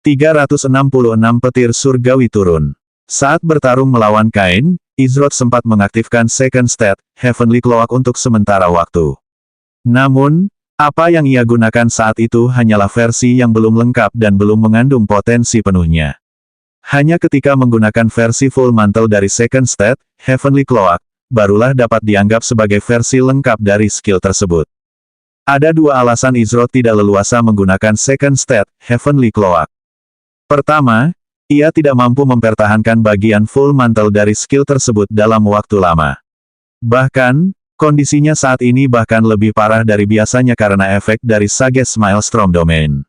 366 petir surgawi turun. Saat bertarung melawan Kain, Izroth sempat mengaktifkan Second State, Heavenly Cloak untuk sementara waktu. Namun, apa yang ia gunakan saat itu hanyalah versi yang belum lengkap dan belum mengandung potensi penuhnya. Hanya ketika menggunakan versi full mantle dari Second State, Heavenly Cloak, barulah dapat dianggap sebagai versi lengkap dari skill tersebut. Ada dua alasan Izroth tidak leluasa menggunakan Second State, Heavenly Cloak. Pertama, ia tidak mampu mempertahankan bagian full mantle dari skill tersebut dalam waktu lama. Bahkan, kondisinya saat ini bahkan lebih parah dari biasanya karena efek dari Sage's Maelstrom Domain.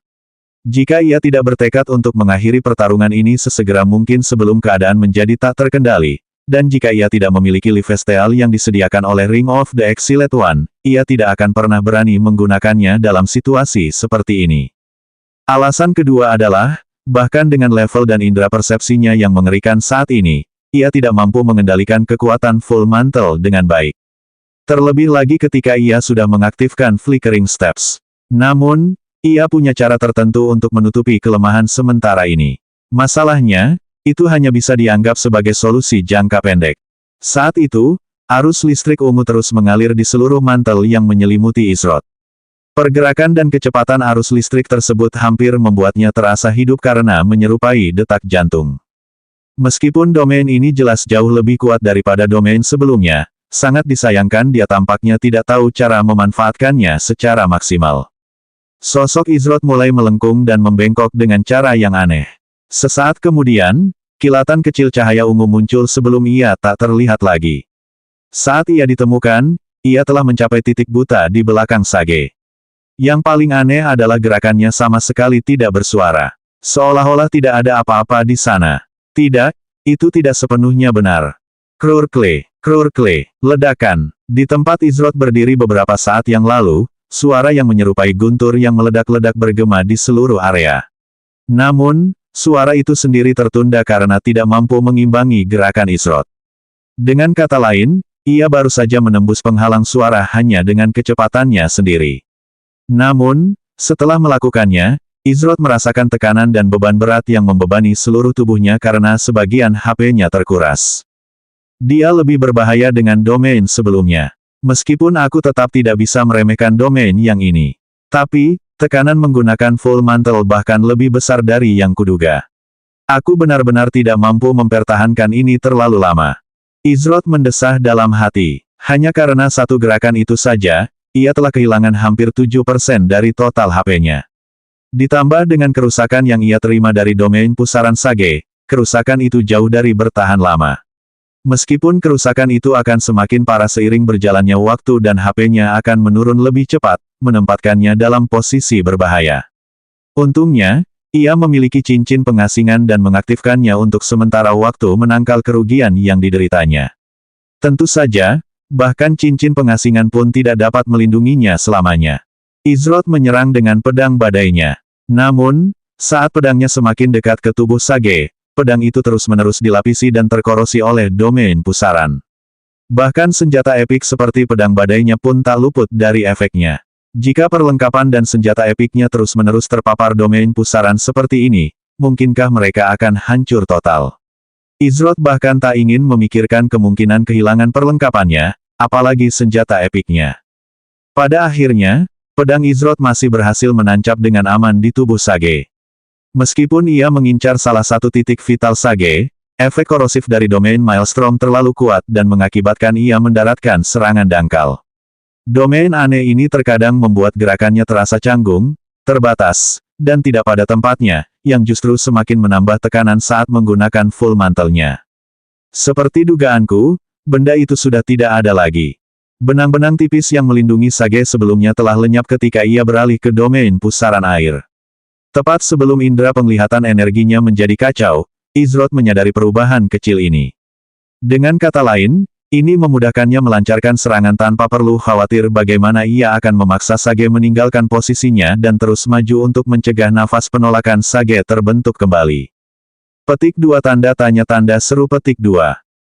Jika ia tidak bertekad untuk mengakhiri pertarungan ini sesegera mungkin sebelum keadaan menjadi tak terkendali, dan jika ia tidak memiliki Lifesteal yang disediakan oleh Ring of the Exiled One, ia tidak akan pernah berani menggunakannya dalam situasi seperti ini. Alasan kedua adalah, bahkan dengan level dan indera persepsinya yang mengerikan saat ini, ia tidak mampu mengendalikan kekuatan full mantle dengan baik. Terlebih lagi ketika ia sudah mengaktifkan Flickering Steps. Namun, ia punya cara tertentu untuk menutupi kelemahan sementara ini. Masalahnya, itu hanya bisa dianggap sebagai solusi jangka pendek. Saat itu, arus listrik ungu terus mengalir di seluruh mantel yang menyelimuti Izroth. Pergerakan dan kecepatan arus listrik tersebut hampir membuatnya terasa hidup karena menyerupai detak jantung. Meskipun domain ini jelas jauh lebih kuat daripada domain sebelumnya, sangat disayangkan dia tampaknya tidak tahu cara memanfaatkannya secara maksimal. Sosok Izroth mulai melengkung dan membengkok dengan cara yang aneh. Sesaat kemudian, kilatan kecil cahaya ungu muncul sebelum ia tak terlihat lagi. Saat ia ditemukan, ia telah mencapai titik buta di belakang Sage. Yang paling aneh adalah gerakannya sama sekali tidak bersuara. Seolah-olah tidak ada apa-apa di sana. Tidak, itu tidak sepenuhnya benar. Krurkle, ledakan. Di tempat Izroth berdiri beberapa saat yang lalu, suara yang menyerupai guntur yang meledak-ledak bergema di seluruh area. Namun, suara itu sendiri tertunda karena tidak mampu mengimbangi gerakan Izroth. Dengan kata lain, ia baru saja menembus penghalang suara hanya dengan kecepatannya sendiri. Namun, setelah melakukannya, Izroth merasakan tekanan dan beban berat yang membebani seluruh tubuhnya karena sebagian HP-nya terkuras. Dia lebih berbahaya dengan domain sebelumnya. Meskipun aku tetap tidak bisa meremehkan domain yang ini. Tapi, tekanan menggunakan full mantle bahkan lebih besar dari yang kuduga. Aku benar-benar tidak mampu mempertahankan ini terlalu lama. Izroth mendesah dalam hati. Hanya karena satu gerakan itu saja, ia telah kehilangan hampir 7% dari total HP-nya. Ditambah dengan kerusakan yang ia terima dari domain pusaran Sage, kerusakan itu jauh dari bertahan lama. Meskipun kerusakan itu akan semakin parah seiring berjalannya waktu dan HP-nya akan menurun lebih cepat, menempatkannya dalam posisi berbahaya. Untungnya, ia memiliki cincin pengasingan dan mengaktifkannya untuk sementara waktu menangkal kerugian yang dideritanya. Tentu saja, bahkan cincin pengasingan pun tidak dapat melindunginya selamanya. Izroth menyerang dengan pedang badainya. Namun, saat pedangnya semakin dekat ke tubuh Sage, pedang itu terus-menerus dilapisi dan terkorosi oleh domain pusaran. Bahkan senjata epik seperti pedang badainya pun tak luput dari efeknya. Jika perlengkapan dan senjata epiknya terus-menerus terpapar domain pusaran seperti ini, mungkinkah mereka akan hancur total? Izroth bahkan tak ingin memikirkan kemungkinan kehilangan perlengkapannya, apalagi senjata epiknya. Pada akhirnya, pedang Izroth masih berhasil menancap dengan aman di tubuh Sage. Meskipun ia mengincar salah satu titik vital Sage, efek korosif dari domain Maelstrom terlalu kuat dan mengakibatkan ia mendaratkan serangan dangkal. Domain aneh ini terkadang membuat gerakannya terasa canggung, terbatas, dan tidak pada tempatnya, yang justru semakin menambah tekanan saat menggunakan full mantle-nya. Seperti dugaanku, benda itu sudah tidak ada lagi. Benang-benang tipis yang melindungi Sage sebelumnya telah lenyap ketika ia beralih ke domain pusaran air. Tepat sebelum indera penglihatan energinya menjadi kacau, Izroth menyadari perubahan kecil ini. Dengan kata lain, ini memudahkannya melancarkan serangan tanpa perlu khawatir bagaimana ia akan memaksa Sage meninggalkan posisinya dan terus maju untuk mencegah nafas penolakan Sage terbentuk kembali. Petik 2 tanda tanya tanda seru petik 2.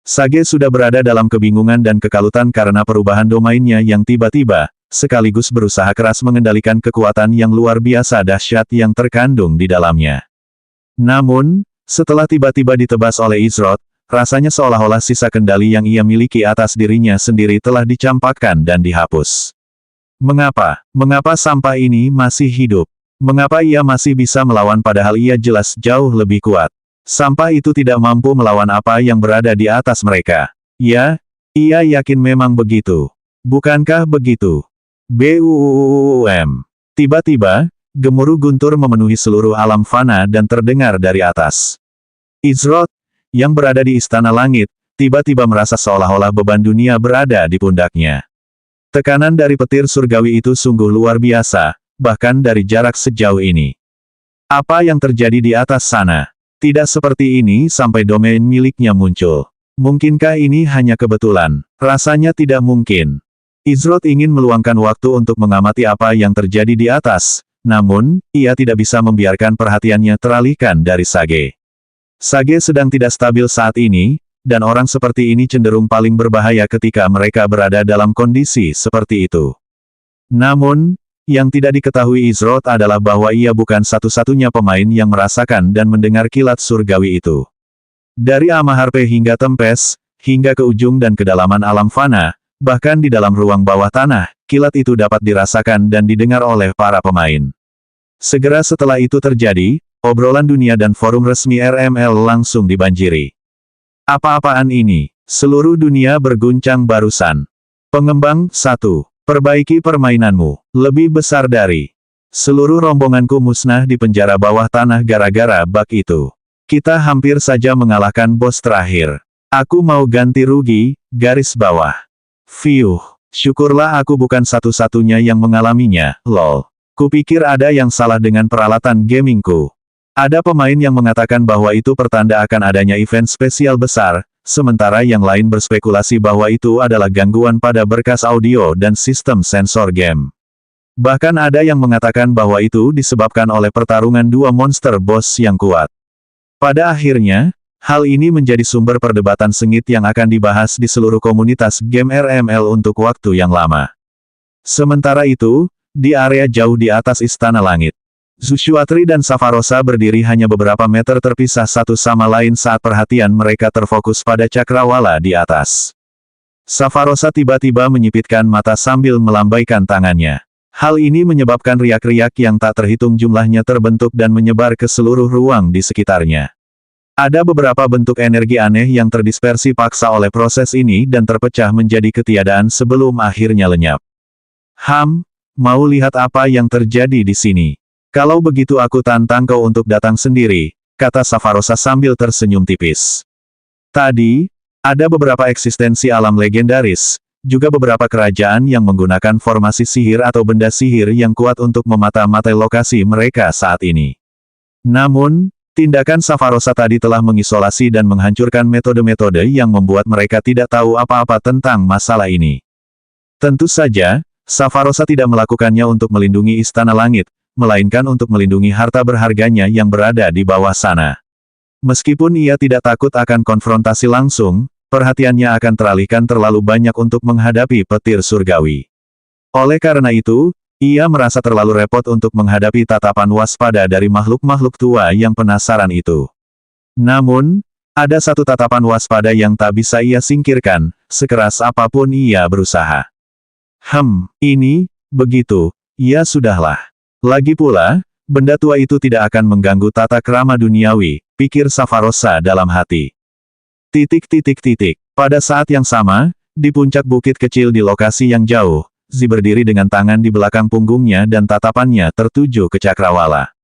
Sage sudah berada dalam kebingungan dan kekalutan karena perubahan domainnya yang tiba-tiba, sekaligus berusaha keras mengendalikan kekuatan yang luar biasa dahsyat yang terkandung di dalamnya. Namun, setelah tiba-tiba ditebas oleh Izroth, rasanya seolah-olah sisa kendali yang ia miliki atas dirinya sendiri telah dicampakkan dan dihapus. Mengapa? Mengapa sampah ini masih hidup? Mengapa ia masih bisa melawan padahal ia jelas jauh lebih kuat? Sampah itu tidak mampu melawan apa yang berada di atas mereka. Ya, ia yakin memang begitu. Bukankah begitu? BUUUM. Tiba-tiba, gemuruh guntur memenuhi seluruh alam fana dan terdengar dari atas. Izroth, yang berada di istana langit, tiba-tiba merasa seolah-olah beban dunia berada di pundaknya. Tekanan dari petir surgawi itu sungguh luar biasa, bahkan dari jarak sejauh ini. Apa yang terjadi di atas sana? Tidak seperti ini sampai domain miliknya muncul. Mungkinkah ini hanya kebetulan? Rasanya tidak mungkin. Izroth ingin meluangkan waktu untuk mengamati apa yang terjadi di atas, namun, ia tidak bisa membiarkan perhatiannya teralihkan dari Sage. Sage sedang tidak stabil saat ini, dan orang seperti ini cenderung paling berbahaya ketika mereka berada dalam kondisi seperti itu. Namun, yang tidak diketahui Izroth adalah bahwa ia bukan satu-satunya pemain yang merasakan dan mendengar kilat surgawi itu. Dari Amaharpe hingga Tempest, hingga ke ujung dan kedalaman alam fana, bahkan di dalam ruang bawah tanah, kilat itu dapat dirasakan dan didengar oleh para pemain. Segera setelah itu terjadi, obrolan dunia dan forum resmi RML langsung dibanjiri. Apa-apaan ini? Seluruh dunia berguncang barusan. Pengembang, 1. Perbaiki permainanmu. Lebih besar dari. Seluruh rombonganku musnah di penjara bawah tanah gara-gara bug itu. Kita hampir saja mengalahkan bos terakhir. Aku mau ganti rugi, garis bawah. Fiuh, syukurlah aku bukan satu-satunya yang mengalaminya, lol. Kupikir ada yang salah dengan peralatan gamingku. Ada pemain yang mengatakan bahwa itu pertanda akan adanya event spesial besar, sementara yang lain berspekulasi bahwa itu adalah gangguan pada berkas audio dan sistem sensor game. Bahkan ada yang mengatakan bahwa itu disebabkan oleh pertarungan dua monster boss yang kuat. Pada akhirnya, hal ini menjadi sumber perdebatan sengit yang akan dibahas di seluruh komunitas game RML untuk waktu yang lama. Sementara itu, di area jauh di atas Istana Langit, Zushuatri dan Savarosa berdiri hanya beberapa meter terpisah satu sama lain saat perhatian mereka terfokus pada cakrawala di atas. Savarosa tiba-tiba menyipitkan mata sambil melambaikan tangannya. Hal ini menyebabkan riak-riak yang tak terhitung jumlahnya terbentuk dan menyebar ke seluruh ruang di sekitarnya. Ada beberapa bentuk energi aneh yang terdispersi paksa oleh proses ini dan terpecah menjadi ketiadaan sebelum akhirnya lenyap. Mau lihat apa yang terjadi di sini? Kalau begitu aku tantang kau untuk datang sendiri, kata Savarosa sambil tersenyum tipis. Tadi, ada beberapa eksistensi alam legendaris, juga beberapa kerajaan yang menggunakan formasi sihir atau benda sihir yang kuat untuk memata-matai lokasi mereka saat ini. Namun, tindakan Savarosa tadi telah mengisolasi dan menghancurkan metode-metode yang membuat mereka tidak tahu apa-apa tentang masalah ini. Tentu saja, Savarosa tidak melakukannya untuk melindungi Istana Langit, melainkan untuk melindungi harta berharganya yang berada di bawah sana. Meskipun ia tidak takut akan konfrontasi langsung, perhatiannya akan teralihkan terlalu banyak untuk menghadapi petir surgawi. Oleh karena itu, ia merasa terlalu repot untuk menghadapi tatapan waspada dari makhluk-makhluk tua yang penasaran itu. Namun, ada satu tatapan waspada yang tak bisa ia singkirkan, sekeras apapun ia berusaha. Ini, begitu, ya sudahlah. Lagi pula, benda tua itu tidak akan mengganggu tata krama duniawi, pikir Savarosa dalam hati. Pada saat yang sama, di puncak bukit kecil di lokasi yang jauh, Zi berdiri dengan tangan di belakang punggungnya dan tatapannya tertuju ke cakrawala.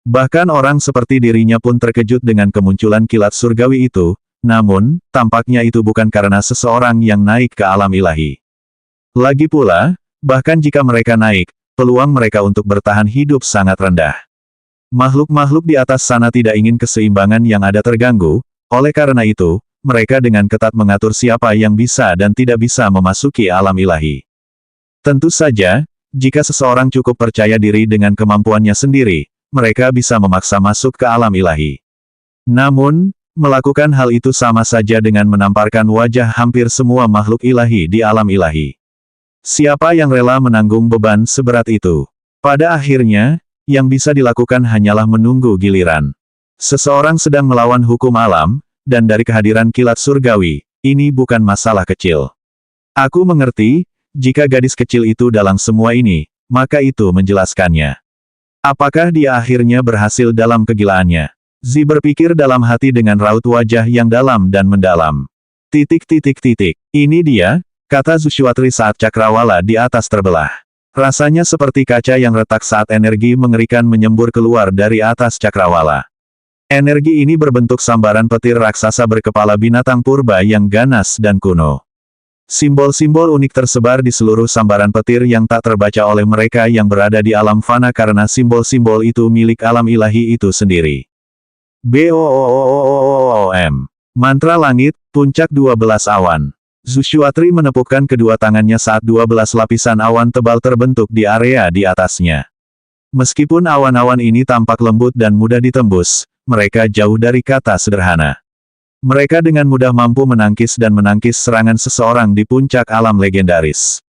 Bahkan orang seperti dirinya pun terkejut dengan kemunculan kilat surgawi itu, namun, tampaknya itu bukan karena seseorang yang naik ke alam ilahi. Lagi pula, bahkan jika mereka naik, peluang mereka untuk bertahan hidup sangat rendah. Makhluk-makhluk di atas sana tidak ingin keseimbangan yang ada terganggu, oleh karena itu, mereka dengan ketat mengatur siapa yang bisa dan tidak bisa memasuki alam ilahi. Tentu saja, jika seseorang cukup percaya diri dengan kemampuannya sendiri, mereka bisa memaksa masuk ke alam ilahi. Namun, melakukan hal itu sama saja dengan menamparkan wajah hampir semua makhluk ilahi di alam ilahi. Siapa yang rela menanggung beban seberat itu? Pada akhirnya, yang bisa dilakukan hanyalah menunggu giliran. Seseorang sedang melawan hukum alam, dan dari kehadiran kilat surgawi, ini bukan masalah kecil. Aku mengerti, jika gadis kecil itu dalam semua ini, maka itu menjelaskannya. Apakah dia akhirnya berhasil dalam kegilaannya? Zi berpikir dalam hati dengan raut wajah yang dalam dan mendalam. Ini dia, kata Zushwatri saat cakrawala di atas terbelah. Rasanya seperti kaca yang retak saat energi mengerikan menyembur keluar dari atas cakrawala. Energi ini berbentuk sambaran petir raksasa berkepala binatang purba yang ganas dan kuno. Simbol-simbol unik tersebar di seluruh sambaran petir yang tak terbaca oleh mereka yang berada di alam fana karena simbol-simbol itu milik alam ilahi itu sendiri. BOOM. Mantra langit, puncak 12 awan. Zushwatri menepukkan kedua tangannya saat 12 lapisan awan tebal terbentuk di area di atasnya. Meskipun awan-awan ini tampak lembut dan mudah ditembus, mereka jauh dari kata sederhana. Mereka dengan mudah mampu menangkis serangan seseorang di puncak alam legendaris.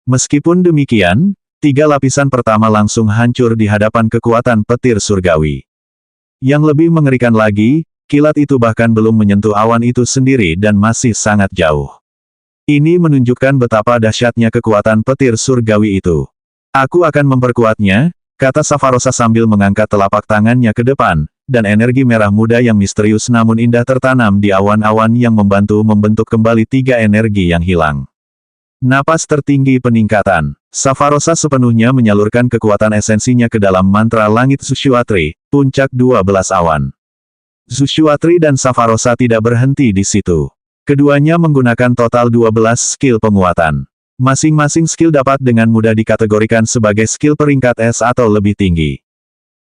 Meskipun demikian, 3 lapisan pertama langsung hancur di hadapan kekuatan petir surgawi. Yang lebih mengerikan lagi, kilat itu bahkan belum menyentuh awan itu sendiri dan masih sangat jauh. Ini menunjukkan betapa dahsyatnya kekuatan petir surgawi itu. Aku akan memperkuatnya, kata Safarosa sambil mengangkat telapak tangannya ke depan, dan energi merah muda yang misterius namun indah tertanam di awan-awan yang membantu membentuk kembali 3 energi yang hilang. Napas tertinggi peningkatan. Safarosa sepenuhnya menyalurkan kekuatan esensinya ke dalam mantra langit Zushwatri, puncak 12 awan. Zushwatri dan Safarosa tidak berhenti di situ. Keduanya menggunakan total 12 skill penguatan. Masing-masing skill dapat dengan mudah dikategorikan sebagai skill peringkat S atau lebih tinggi.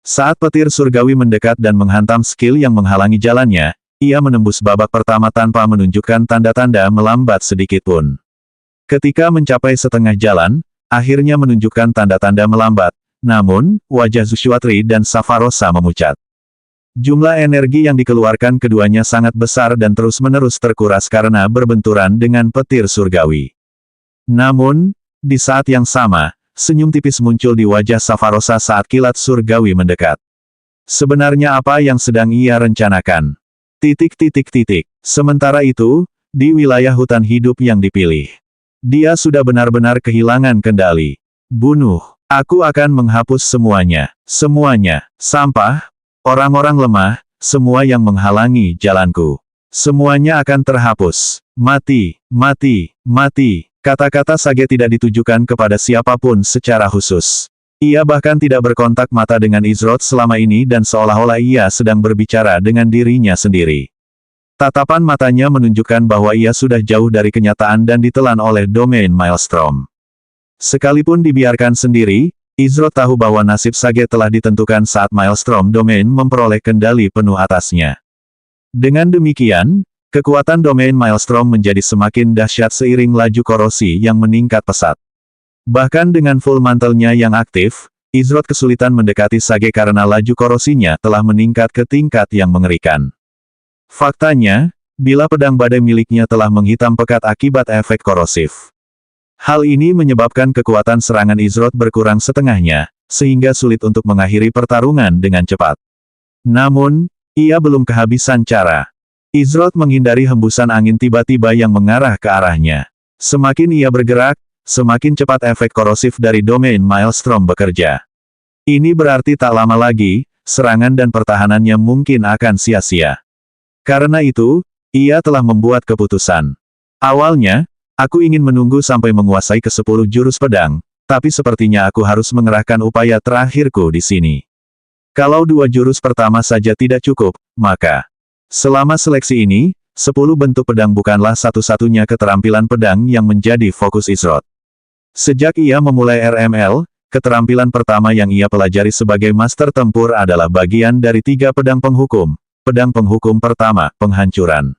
Saat petir surgawi mendekat dan menghantam skill yang menghalangi jalannya, ia menembus babak pertama tanpa menunjukkan tanda-tanda melambat sedikitpun. Ketika mencapai setengah jalan, akhirnya menunjukkan tanda-tanda melambat, namun, wajah Zushwatri dan Safarosa memucat. Jumlah energi yang dikeluarkan keduanya sangat besar dan terus-menerus terkuras karena berbenturan dengan petir surgawi. Namun, di saat yang sama, senyum tipis muncul di wajah Safarosa saat kilat surgawi mendekat. Sebenarnya apa yang sedang ia rencanakan? Sementara itu, di wilayah hutan hidup yang dipilih, dia sudah benar-benar kehilangan kendali. Bunuh. Aku akan menghapus semuanya. Semuanya. Sampah. Orang-orang lemah. Semua yang menghalangi jalanku. Semuanya akan terhapus. Mati. Mati. Mati. Kata-kata Sage tidak ditujukan kepada siapapun secara khusus. Ia bahkan tidak berkontak mata dengan Izroth selama ini dan seolah-olah ia sedang berbicara dengan dirinya sendiri. Tatapan matanya menunjukkan bahwa ia sudah jauh dari kenyataan dan ditelan oleh domain Maelstrom. Sekalipun dibiarkan sendiri, Izroth tahu bahwa nasib Sage telah ditentukan saat Maelstrom domain memperoleh kendali penuh atasnya. Dengan demikian, kekuatan domain Maelstrom menjadi semakin dahsyat seiring laju korosi yang meningkat pesat. Bahkan dengan full mantelnya yang aktif, Izroth kesulitan mendekati Sage karena laju korosinya telah meningkat ke tingkat yang mengerikan. Faktanya, bila pedang badai miliknya telah menghitam pekat akibat efek korosif. Hal ini menyebabkan kekuatan serangan Izroth berkurang setengahnya, sehingga sulit untuk mengakhiri pertarungan dengan cepat. Namun, ia belum kehabisan cara. Izroth menghindari hembusan angin tiba-tiba yang mengarah ke arahnya. Semakin ia bergerak, semakin cepat efek korosif dari domain Maelstrom bekerja. Ini berarti tak lama lagi, serangan dan pertahanannya mungkin akan sia-sia. Karena itu, ia telah membuat keputusan. Awalnya, aku ingin menunggu sampai menguasai ke-10 jurus pedang, tapi sepertinya aku harus mengerahkan upaya terakhirku di sini. Kalau 2 jurus pertama saja tidak cukup, maka selama seleksi ini, 10 bentuk pedang bukanlah satu-satunya keterampilan pedang yang menjadi fokus Izroth. Sejak ia memulai RML, keterampilan pertama yang ia pelajari sebagai master tempur adalah bagian dari 3 pedang penghukum. Pedang penghukum pertama, penghancuran.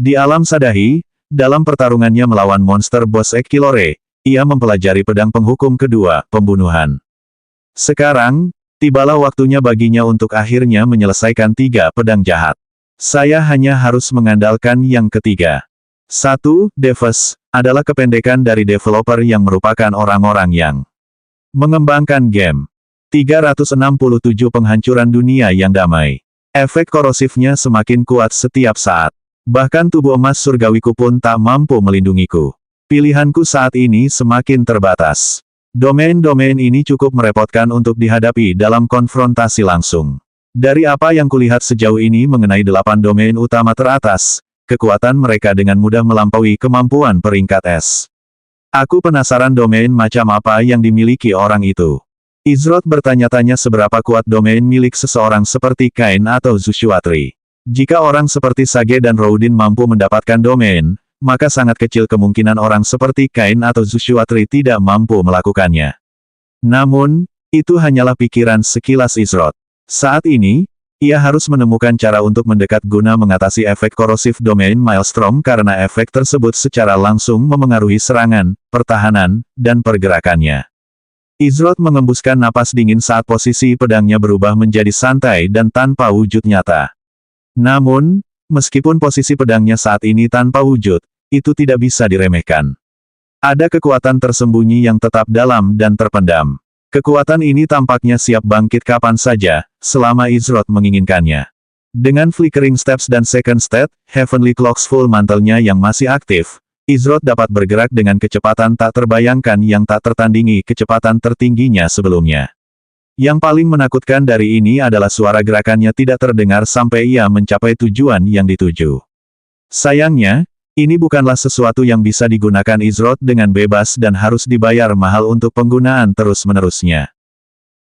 Di alam Sadahi, dalam pertarungannya melawan monster bos Ekilore, ia mempelajari pedang penghukum kedua, pembunuhan. Sekarang, tibalah waktunya baginya untuk akhirnya menyelesaikan 3 pedang jahat. Saya hanya harus mengandalkan yang ketiga. 1. Devs, adalah kependekan dari developer yang merupakan orang-orang yang mengembangkan game 367 Penghancuran Dunia yang Damai. Efek korosifnya semakin kuat setiap saat. Bahkan tubuh emas surgawiku pun tak mampu melindungiku. Pilihanku saat ini semakin terbatas. Domain-domain ini cukup merepotkan untuk dihadapi dalam konfrontasi langsung. Dari apa yang kulihat sejauh ini mengenai 8 domain utama teratas, kekuatan mereka dengan mudah melampaui kemampuan peringkat S. Aku penasaran domain macam apa yang dimiliki orang itu. Izrod bertanya-tanya seberapa kuat domain milik seseorang seperti Kain atau Zushuatri. Jika orang seperti Sage dan Roudin mampu mendapatkan domain, maka sangat kecil kemungkinan orang seperti Kain atau Zushuatri tidak mampu melakukannya. Namun, itu hanyalah pikiran sekilas Izrod. Saat ini, ia harus menemukan cara untuk mendekat guna mengatasi efek korosif domain Maelstrom karena efek tersebut secara langsung memengaruhi serangan, pertahanan, dan pergerakannya. Izrod mengembuskan napas dingin saat posisi pedangnya berubah menjadi santai dan tanpa wujud nyata. Namun, meskipun posisi pedangnya saat ini tanpa wujud, itu tidak bisa diremehkan. Ada kekuatan tersembunyi yang tetap dalam dan terpendam. Kekuatan ini tampaknya siap bangkit kapan saja, selama Izrod menginginkannya. Dengan Flickering Steps dan Second State, Heavenly Clocks Full Mantle-nya yang masih aktif, Izrod dapat bergerak dengan kecepatan tak terbayangkan yang tak tertandingi kecepatan tertingginya sebelumnya. Yang paling menakutkan dari ini adalah suara gerakannya tidak terdengar sampai ia mencapai tujuan yang dituju. Sayangnya, ini bukanlah sesuatu yang bisa digunakan Izrod dengan bebas dan harus dibayar mahal untuk penggunaan terus-menerusnya.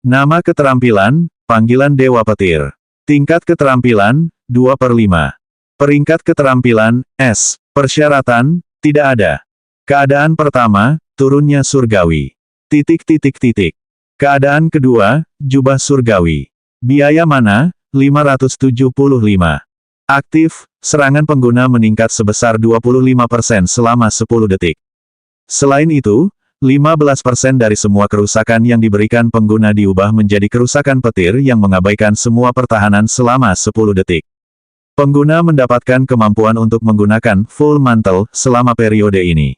Nama keterampilan, panggilan Dewa Petir. Tingkat keterampilan, 2/5. Peringkat keterampilan, S. Persyaratan, tidak ada. Keadaan pertama, turunnya surgawi. Keadaan kedua, jubah surgawi. Biaya mana, 575. Aktif, serangan pengguna meningkat sebesar 25% selama 10 detik. Selain itu, 15% dari semua kerusakan yang diberikan pengguna diubah menjadi kerusakan petir yang mengabaikan semua pertahanan selama 10 detik. Pengguna mendapatkan kemampuan untuk menggunakan Full Mantle selama periode ini.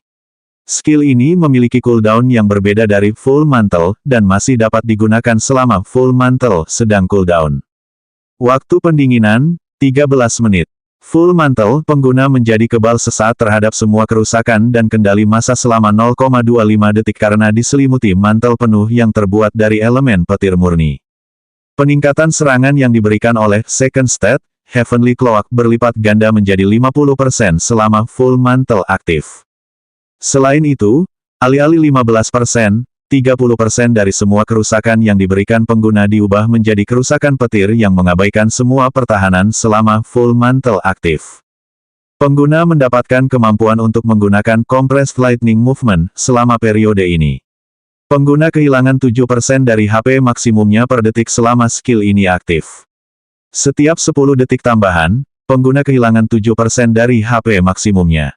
Skill ini memiliki cooldown yang berbeda dari Full Mantle, dan masih dapat digunakan selama Full Mantle sedang cooldown. Waktu pendinginan, 13 menit. Full Mantle, pengguna menjadi kebal sesaat terhadap semua kerusakan dan kendali massa selama 0,25 detik karena diselimuti mantel penuh yang terbuat dari elemen petir murni. Peningkatan serangan yang diberikan oleh Second State, Heavenly Cloak berlipat ganda menjadi 50% selama Full Mantle aktif. Selain itu, alih-alih 15%, 30% dari semua kerusakan yang diberikan pengguna diubah menjadi kerusakan petir yang mengabaikan semua pertahanan selama Full Mantle aktif. Pengguna mendapatkan kemampuan untuk menggunakan Compressed Lightning Movement selama periode ini. Pengguna kehilangan 7% dari HP maksimumnya per detik selama skill ini aktif. Setiap 10 detik tambahan, pengguna kehilangan 7% dari HP maksimumnya.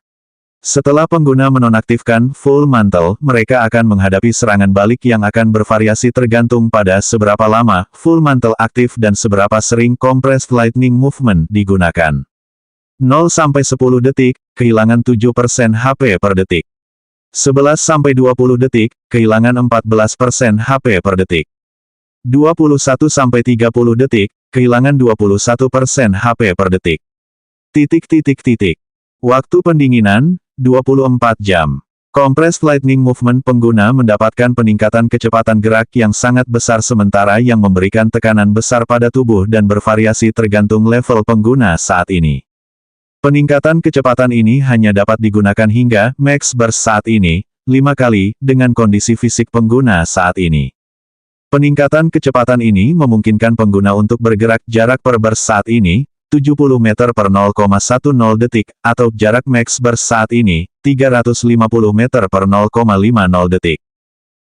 Setelah pengguna menonaktifkan Full Mantle, mereka akan menghadapi serangan balik yang akan bervariasi tergantung pada seberapa lama Full Mantle aktif dan seberapa sering Compressed Lightning Movement digunakan. 0-10 detik, kehilangan 7% HP per detik. 11-20 detik, kehilangan 14% HP per detik. 21-30 detik, kehilangan 21% HP per detik. Waktu pendinginan, 24 jam. Compressed Lightning Movement pengguna mendapatkan peningkatan kecepatan gerak yang sangat besar sementara yang memberikan tekanan besar pada tubuh dan bervariasi tergantung level pengguna saat ini. Peningkatan kecepatan ini hanya dapat digunakan hingga Max Burst saat ini, 5 kali, dengan kondisi fisik pengguna saat ini. Peningkatan kecepatan ini memungkinkan pengguna untuk bergerak jarak per burst saat ini, 70 meter per 0,10 detik, atau jarak max burst saat ini, 350 meter per 0,50 detik.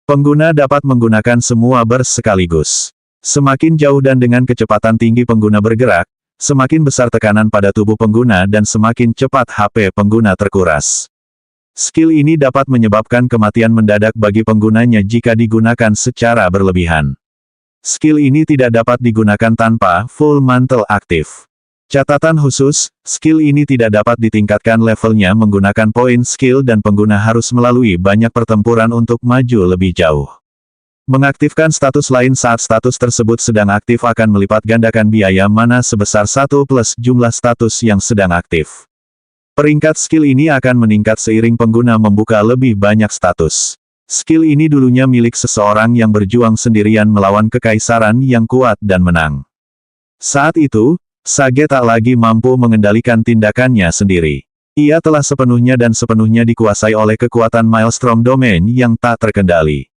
Pengguna dapat menggunakan semua burst sekaligus. Semakin jauh dan dengan kecepatan tinggi pengguna bergerak, semakin besar tekanan pada tubuh pengguna dan semakin cepat HP pengguna terkuras. Skill ini dapat menyebabkan kematian mendadak bagi penggunanya jika digunakan secara berlebihan. Skill ini tidak dapat digunakan tanpa Full Mantle aktif. Catatan khusus, skill ini tidak dapat ditingkatkan levelnya menggunakan poin skill dan pengguna harus melalui banyak pertempuran untuk maju lebih jauh. Mengaktifkan status lain saat status tersebut sedang aktif akan melipat gandakan biaya mana sebesar 1 plus jumlah status yang sedang aktif. Peringkat skill ini akan meningkat seiring pengguna membuka lebih banyak status. Skill ini dulunya milik seseorang yang berjuang sendirian melawan kekaisaran yang kuat dan menang. Saat itu, Sage tak lagi mampu mengendalikan tindakannya sendiri. Ia telah sepenuhnya dikuasai oleh kekuatan Maelstrom Domain yang tak terkendali.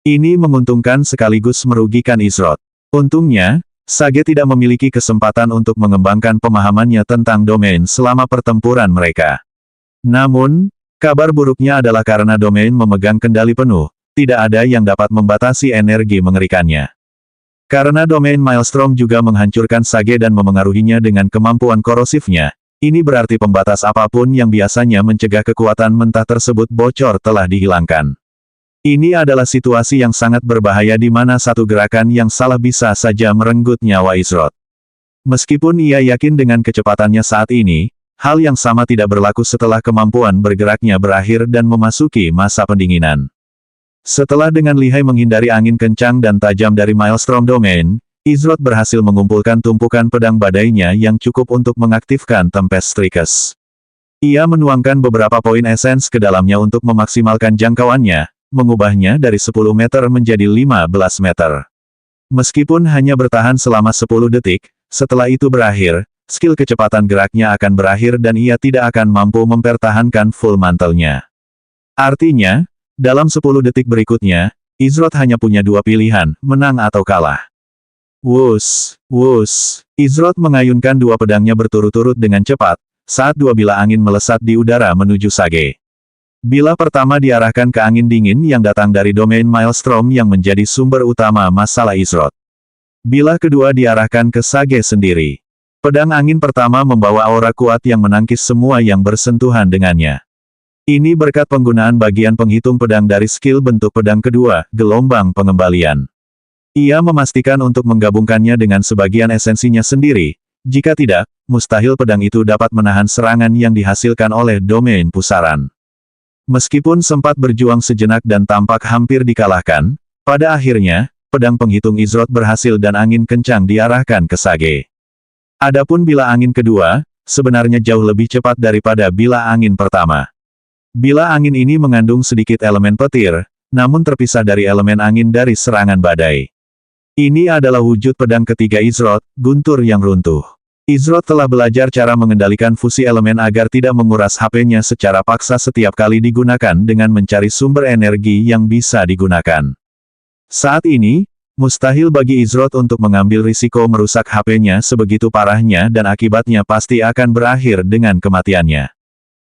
Ini menguntungkan sekaligus merugikan Izroth. Untungnya, Sage tidak memiliki kesempatan untuk mengembangkan pemahamannya tentang domain selama pertempuran mereka. Namun, kabar buruknya adalah karena domain memegang kendali penuh, tidak ada yang dapat membatasi energi mengerikannya. Karena domain Maelstrom juga menghancurkan Sage dan memengaruhinya dengan kemampuan korosifnya, ini berarti pembatas apapun yang biasanya mencegah kekuatan mentah tersebut bocor telah dihilangkan. Ini adalah situasi yang sangat berbahaya di mana satu gerakan yang salah bisa saja merenggut nyawa Izroth. Meskipun ia yakin dengan kecepatannya saat ini, hal yang sama tidak berlaku setelah kemampuan bergeraknya berakhir dan memasuki masa pendinginan. Setelah dengan lihai menghindari angin kencang dan tajam dari Maelstrom Domain, Izroth berhasil mengumpulkan tumpukan pedang badainya yang cukup untuk mengaktifkan Tempest Strikes. Ia menuangkan beberapa poin esens ke dalamnya untuk memaksimalkan jangkauannya, mengubahnya dari 10 meter menjadi 15 meter. Meskipun hanya bertahan selama 10 detik, setelah itu berakhir, skill kecepatan geraknya akan berakhir dan ia tidak akan mampu mempertahankan full mantelnya. Artinya, dalam 10 detik berikutnya, Izroth hanya punya dua pilihan, menang atau kalah. Wush, wush. Izroth mengayunkan dua pedangnya berturut-turut dengan cepat, saat dua bilah angin melesat di udara menuju Sage. Bilah pertama diarahkan ke angin dingin yang datang dari domain Maelstrom yang menjadi sumber utama masalah Izroth. Bilah kedua diarahkan ke Sage sendiri. Pedang angin pertama membawa aura kuat yang menangkis semua yang bersentuhan dengannya. Ini berkat penggunaan bagian penghitung pedang dari skill bentuk pedang kedua, gelombang pengembalian. Ia memastikan untuk menggabungkannya dengan sebagian esensinya sendiri, jika tidak, mustahil pedang itu dapat menahan serangan yang dihasilkan oleh domain pusaran. Meskipun sempat berjuang sejenak dan tampak hampir dikalahkan, pada akhirnya, pedang penghitung Izroth berhasil dan angin kencang diarahkan ke Sage. Adapun bilah angin kedua, sebenarnya jauh lebih cepat daripada bilah angin pertama. Bilah angin ini mengandung sedikit elemen petir, namun terpisah dari elemen angin dari serangan badai. Ini adalah wujud pedang ketiga Izroth, guntur yang runtuh. Izroth telah belajar cara mengendalikan fusi elemen agar tidak menguras HP-nya secara paksa setiap kali digunakan dengan mencari sumber energi yang bisa digunakan. Saat ini, mustahil bagi Izroth untuk mengambil risiko merusak HP-nya sebegitu parahnya dan akibatnya pasti akan berakhir dengan kematiannya.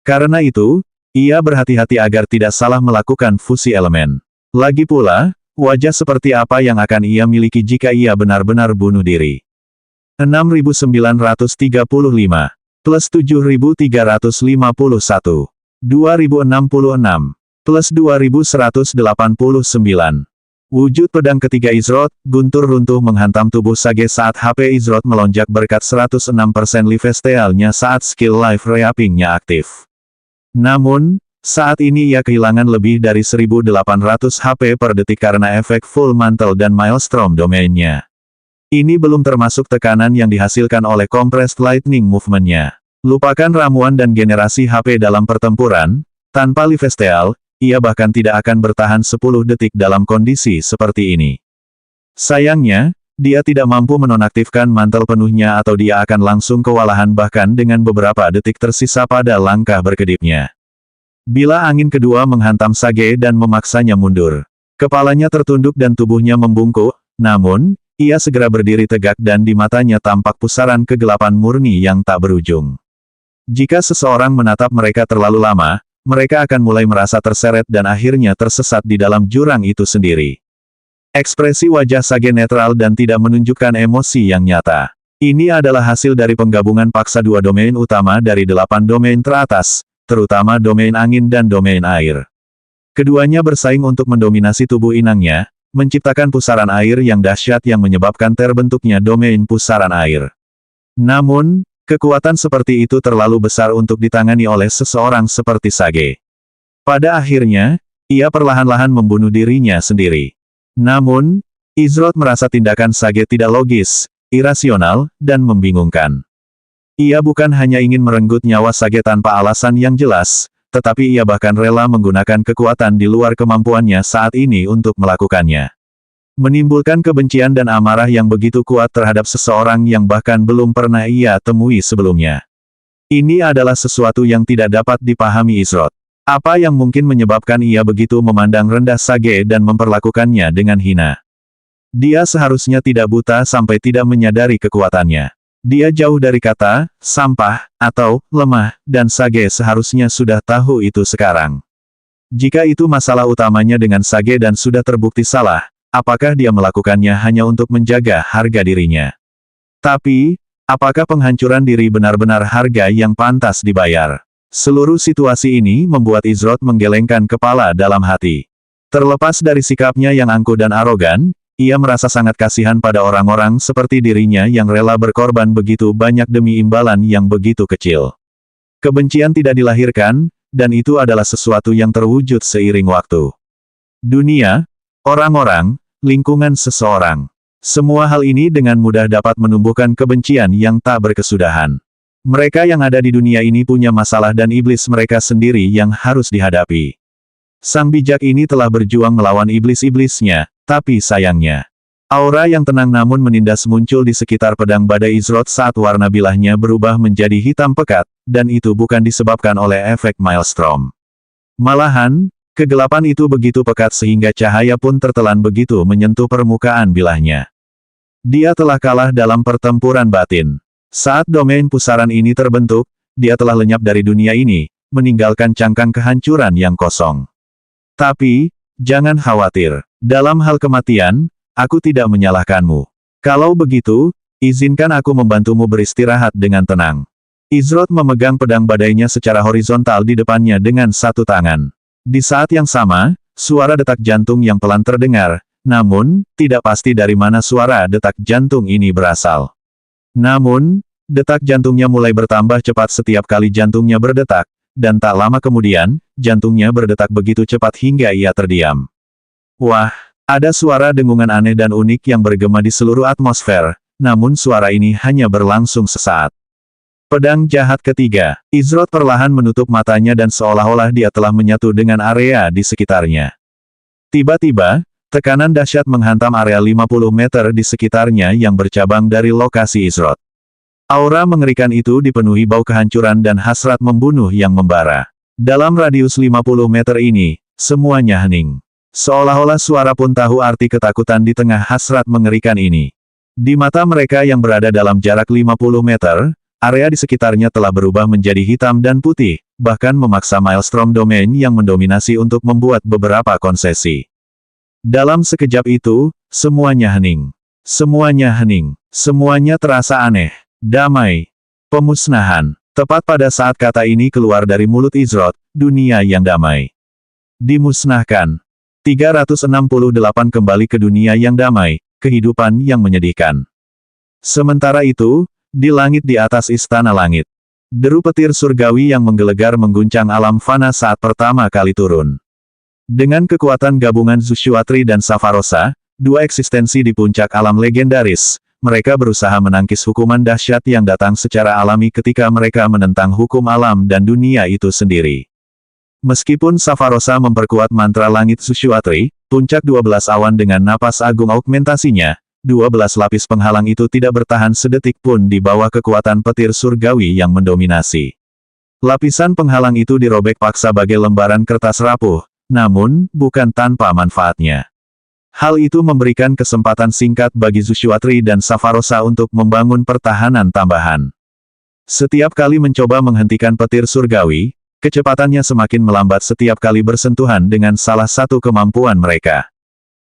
Karena itu, ia berhati-hati agar tidak salah melakukan fusi elemen. Lagi pula, wajah seperti apa yang akan ia miliki jika ia benar-benar bunuh diri? 6935 plus 7351 2066 plus 2189. Wujud pedang ketiga Izroth, guntur runtuh menghantam tubuh Sage saat HP Izroth melonjak berkat 106% lifesteal-nya saat skill life reaping-nya aktif. Namun, saat ini ia kehilangan lebih dari 1800 HP per detik karena efek full mantle dan Maelstrom Domain-nya. Ini belum termasuk tekanan yang dihasilkan oleh compressed lightning movement-nya. Lupakan ramuan dan generasi HP dalam pertempuran, tanpa lifesteal, ia bahkan tidak akan bertahan 10 detik dalam kondisi seperti ini. Sayangnya, dia tidak mampu menonaktifkan mantel penuhnya atau dia akan langsung kewalahan bahkan dengan beberapa detik tersisa pada langkah berkedipnya. Bilah angin kedua menghantam Sage dan memaksanya mundur. Kepalanya tertunduk dan tubuhnya membungkuk, namun, ia segera berdiri tegak dan di matanya tampak pusaran kegelapan murni yang tak berujung. Jika seseorang menatap mereka terlalu lama, mereka akan mulai merasa terseret dan akhirnya tersesat di dalam jurang itu sendiri. Ekspresi wajah Sage netral dan tidak menunjukkan emosi yang nyata. Ini adalah hasil dari penggabungan paksa dua domain utama dari 8 domain teratas, terutama domain angin dan domain air. Keduanya bersaing untuk mendominasi tubuh inangnya, menciptakan pusaran air yang dahsyat yang menyebabkan terbentuknya domain pusaran air. Namun, kekuatan seperti itu terlalu besar untuk ditangani oleh seseorang seperti Sage. Pada akhirnya, ia perlahan-lahan membunuh dirinya sendiri. Namun, Izrod merasa tindakan Sage tidak logis, irasional, dan membingungkan. Ia bukan hanya ingin merenggut nyawa Sage tanpa alasan yang jelas, tetapi ia bahkan rela menggunakan kekuatan di luar kemampuannya saat ini untuk melakukannya. Menimbulkan kebencian dan amarah yang begitu kuat terhadap seseorang yang bahkan belum pernah ia temui sebelumnya. Ini adalah sesuatu yang tidak dapat dipahami Izrod. Apa yang mungkin menyebabkan ia begitu memandang rendah Sage dan memperlakukannya dengan hina? Dia seharusnya tidak buta sampai tidak menyadari kekuatannya. Dia jauh dari kata, sampah, atau, lemah, dan Sage seharusnya sudah tahu itu sekarang. Jika itu masalah utamanya dengan Sage dan sudah terbukti salah, apakah dia melakukannya hanya untuk menjaga harga dirinya? Tapi, apakah penghancuran diri benar-benar harga yang pantas dibayar? Seluruh situasi ini membuat Izrod menggelengkan kepala dalam hati. Terlepas dari sikapnya yang angkuh dan arogan, ia merasa sangat kasihan pada orang-orang seperti dirinya yang rela berkorban begitu banyak demi imbalan yang begitu kecil. Kebencian tidak dilahirkan, dan itu adalah sesuatu yang terwujud seiring waktu. Dunia, orang-orang, lingkungan seseorang. Semua hal ini dengan mudah dapat menumbuhkan kebencian yang tak berkesudahan. Mereka yang ada di dunia ini punya masalah dan iblis mereka sendiri yang harus dihadapi. Sang bijak ini telah berjuang melawan iblis-iblisnya, tapi sayangnya, aura yang tenang namun menindas muncul di sekitar pedang badai Izrod saat warna bilahnya berubah menjadi hitam pekat, dan itu bukan disebabkan oleh efek Maelstrom. Malahan, kegelapan itu begitu pekat sehingga cahaya pun tertelan begitu menyentuh permukaan bilahnya. Dia telah kalah dalam pertempuran batin. Saat domain pusaran ini terbentuk, dia telah lenyap dari dunia ini, meninggalkan cangkang kehancuran yang kosong. Tapi, jangan khawatir. Dalam hal kematian, aku tidak menyalahkanmu. Kalau begitu, izinkan aku membantumu beristirahat dengan tenang. Izrod memegang pedang badainya secara horizontal di depannya dengan satu tangan. Di saat yang sama, suara detak jantung yang pelan terdengar, namun, tidak pasti dari mana suara detak jantung ini berasal. Namun, detak jantungnya mulai bertambah cepat setiap kali jantungnya berdetak, dan tak lama kemudian, jantungnya berdetak begitu cepat hingga ia terdiam. Wah, ada suara dengungan aneh dan unik yang bergema di seluruh atmosfer, namun suara ini hanya berlangsung sesaat. Pedang jahat ketiga, Izrod perlahan menutup matanya dan seolah-olah dia telah menyatu dengan area di sekitarnya. Tiba-tiba, tekanan dahsyat menghantam area 50 meter di sekitarnya yang bercabang dari lokasi Izrod. Aura mengerikan itu dipenuhi bau kehancuran dan hasrat membunuh yang membara. Dalam radius 50 meter ini, semuanya hening. Seolah-olah suara pun tahu arti ketakutan di tengah hasrat mengerikan ini. Di mata mereka yang berada dalam jarak 50 meter, area di sekitarnya telah berubah menjadi hitam dan putih, bahkan memaksa Maelstrom Domain yang mendominasi untuk membuat beberapa konsesi. Dalam sekejap itu, semuanya hening. Semuanya hening. Semuanya terasa aneh. Damai. Pemusnahan. Tepat pada saat kata ini keluar dari mulut Izrod, dunia yang damai. Dimusnahkan. 368 kembali ke dunia yang damai, kehidupan yang menyedihkan. Sementara itu, di langit di atas istana langit. Deru petir surgawi yang menggelegar mengguncang alam fana saat pertama kali turun. Dengan kekuatan gabungan Zushuatri dan Savarosa, dua eksistensi di puncak alam legendaris, mereka berusaha menangkis hukuman dahsyat yang datang secara alami ketika mereka menentang hukum alam dan dunia itu sendiri. Meskipun Savarosa memperkuat mantra langit Zushuatri, puncak 12 awan dengan napas agung augmentasinya, 12 lapis penghalang itu tidak bertahan sedetik pun di bawah kekuatan petir surgawi yang mendominasi. Lapisan penghalang itu dirobek paksa bagai lembaran kertas rapuh, namun, bukan tanpa manfaatnya. Hal itu memberikan kesempatan singkat bagi Zushuatri dan Savarosa untuk membangun pertahanan tambahan. Setiap kali mencoba menghentikan petir surgawi, kecepatannya semakin melambat setiap kali bersentuhan dengan salah satu kemampuan mereka.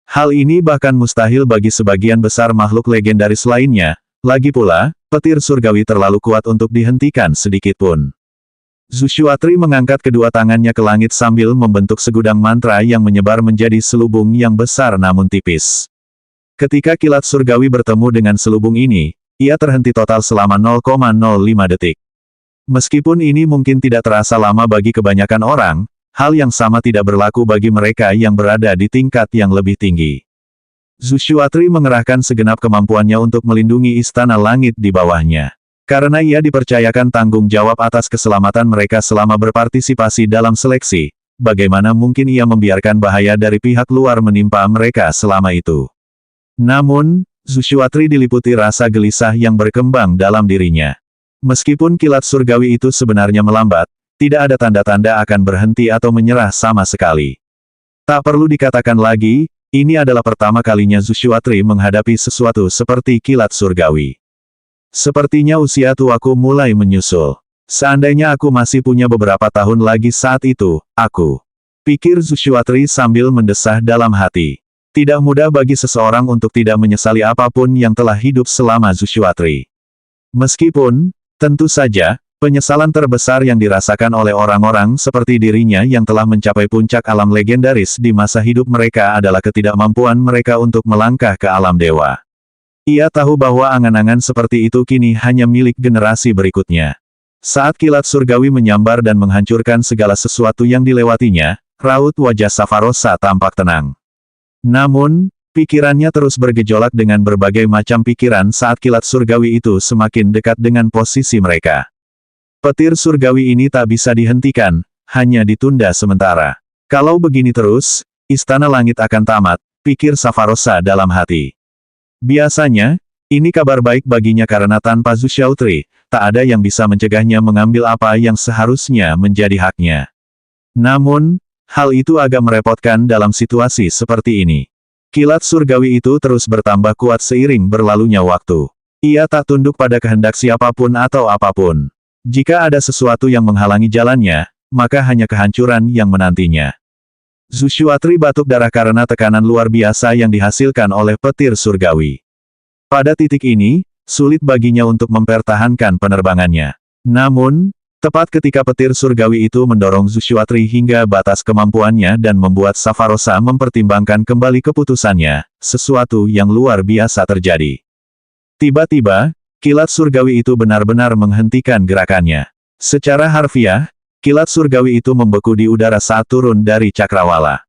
Hal ini bahkan mustahil bagi sebagian besar makhluk legendaris lainnya, lagi pula, petir surgawi terlalu kuat untuk dihentikan sedikitpun. Zushuatri mengangkat kedua tangannya ke langit sambil membentuk segudang mantra yang menyebar menjadi selubung yang besar namun tipis. Ketika kilat surgawi bertemu dengan selubung ini, ia terhenti total selama 0,05 detik. Meskipun ini mungkin tidak terasa lama bagi kebanyakan orang, hal yang sama tidak berlaku bagi mereka yang berada di tingkat yang lebih tinggi. Zushuatri mengerahkan segenap kemampuannya untuk melindungi istana langit di bawahnya. Karena ia dipercayakan tanggung jawab atas keselamatan mereka selama berpartisipasi dalam seleksi, bagaimana mungkin ia membiarkan bahaya dari pihak luar menimpa mereka selama itu. Namun, Zushuatri diliputi rasa gelisah yang berkembang dalam dirinya. Meskipun kilat surgawi itu sebenarnya melambat, tidak ada tanda-tanda akan berhenti atau menyerah sama sekali. Tak perlu dikatakan lagi, ini adalah pertama kalinya Zushuatri menghadapi sesuatu seperti kilat surgawi. Sepertinya usia tuaku mulai menyusul. Seandainya aku masih punya beberapa tahun lagi saat itu, pikir Zushuatri sambil mendesah dalam hati. Tidak mudah bagi seseorang untuk tidak menyesali apapun yang telah hidup selama Zushuatri. Meskipun, tentu saja, penyesalan terbesar yang dirasakan oleh orang-orang seperti dirinya yang telah mencapai puncak alam legendaris di masa hidup mereka adalah ketidakmampuan mereka untuk melangkah ke alam dewa. Ia tahu bahwa angan-angan seperti itu kini hanya milik generasi berikutnya. Saat kilat surgawi menyambar dan menghancurkan segala sesuatu yang dilewatinya, raut wajah Safarosa tampak tenang. Namun, pikirannya terus bergejolak dengan berbagai macam pikiran saat kilat surgawi itu semakin dekat dengan posisi mereka. Petir surgawi ini tak bisa dihentikan, hanya ditunda sementara. Kalau begini terus, istana langit akan tamat, pikir Safarosa dalam hati. Biasanya, ini kabar baik baginya karena tanpa Zushuatri, tak ada yang bisa mencegahnya mengambil apa yang seharusnya menjadi haknya. Namun, hal itu agak merepotkan dalam situasi seperti ini. Kilat surgawi itu terus bertambah kuat seiring berlalunya waktu. Ia tak tunduk pada kehendak siapapun atau apapun. Jika ada sesuatu yang menghalangi jalannya, maka hanya kehancuran yang menantinya. Zushuatri batuk darah karena tekanan luar biasa yang dihasilkan oleh petir surgawi. Pada titik ini, sulit baginya untuk mempertahankan penerbangannya. Namun, tepat ketika petir surgawi itu mendorong Zushuatri hingga batas kemampuannya dan membuat Safarosa mempertimbangkan kembali keputusannya, sesuatu yang luar biasa terjadi. Tiba-tiba, kilat surgawi itu benar-benar menghentikan gerakannya. Secara harfiah, kilat surgawi itu membeku di udara saat turun dari cakrawala.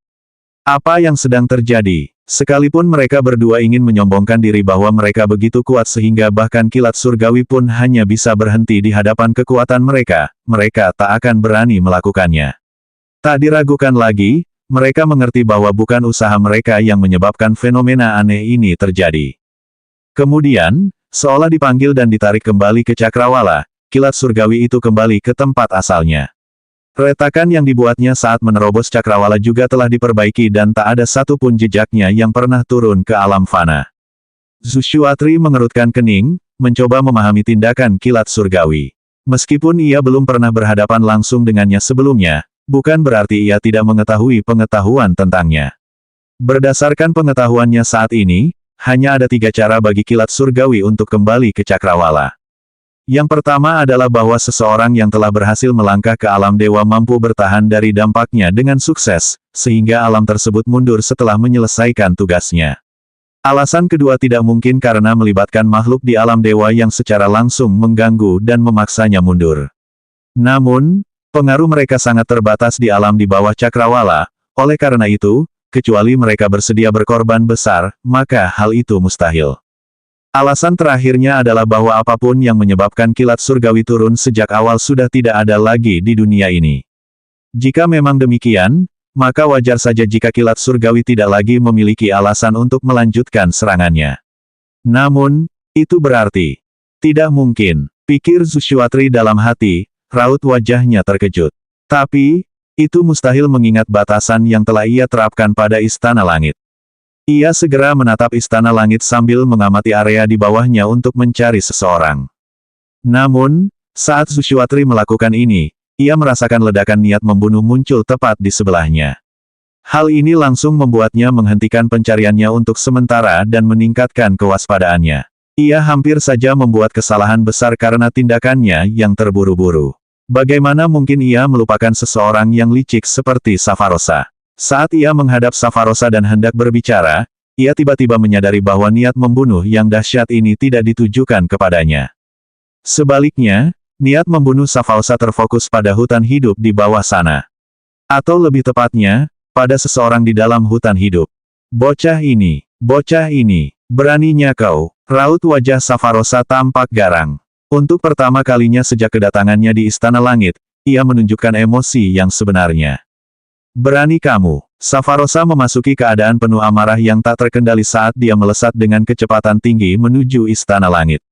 Apa yang sedang terjadi? Sekalipun mereka berdua ingin menyombongkan diri bahwa mereka begitu kuat sehingga bahkan kilat surgawi pun hanya bisa berhenti di hadapan kekuatan mereka, mereka tak akan berani melakukannya. Tak diragukan lagi, mereka mengerti bahwa bukan usaha mereka yang menyebabkan fenomena aneh ini terjadi. Kemudian, seolah dipanggil dan ditarik kembali ke cakrawala, kilat surgawi itu kembali ke tempat asalnya. Retakan yang dibuatnya saat menerobos cakrawala juga telah diperbaiki dan tak ada satupun jejaknya yang pernah turun ke alam fana. Zushuatri mengerutkan kening, mencoba memahami tindakan kilat surgawi. Meskipun ia belum pernah berhadapan langsung dengannya sebelumnya, bukan berarti ia tidak mengetahui pengetahuan tentangnya. Berdasarkan pengetahuannya saat ini, hanya ada 3 cara bagi kilat surgawi untuk kembali ke cakrawala. Yang pertama adalah bahwa seseorang yang telah berhasil melangkah ke alam dewa mampu bertahan dari dampaknya dengan sukses, sehingga alam tersebut mundur setelah menyelesaikan tugasnya. Alasan kedua tidak mungkin karena melibatkan makhluk di alam dewa yang secara langsung mengganggu dan memaksanya mundur. Namun, pengaruh mereka sangat terbatas di alam di bawah cakrawala, oleh karena itu, kecuali mereka bersedia berkorban besar, maka hal itu mustahil. Alasan terakhirnya adalah bahwa apapun yang menyebabkan kilat surgawi turun sejak awal sudah tidak ada lagi di dunia ini. Jika memang demikian, maka wajar saja jika kilat surgawi tidak lagi memiliki alasan untuk melanjutkan serangannya. Namun, itu berarti tidak mungkin, pikir Zushuatri dalam hati, raut wajahnya terkejut. Tapi, itu mustahil mengingat batasan yang telah ia terapkan pada istana langit. Ia segera menatap istana langit sambil mengamati area di bawahnya untuk mencari seseorang. Namun, saat Zushuatri melakukan ini, ia merasakan ledakan niat membunuh muncul tepat di sebelahnya. Hal ini langsung membuatnya menghentikan pencariannya untuk sementara dan meningkatkan kewaspadaannya. Ia hampir saja membuat kesalahan besar karena tindakannya yang terburu-buru. Bagaimana mungkin ia melupakan seseorang yang licik seperti Safarosa? Saat ia menghadap Safarosa dan hendak berbicara, ia tiba-tiba menyadari bahwa niat membunuh yang dahsyat ini tidak ditujukan kepadanya. Sebaliknya, niat membunuh Safarosa terfokus pada hutan hidup di bawah sana. Atau lebih tepatnya, pada seseorang di dalam hutan hidup. Bocah ini, Bocah ini, beraninya kau, raut wajah Safarosa tampak garang. Untuk pertama kalinya sejak kedatangannya di Istana Langit, ia menunjukkan emosi yang sebenarnya. Berani kamu. Safarosa memasuki keadaan penuh amarah yang tak terkendali saat dia melesat dengan kecepatan tinggi menuju Istana Langit.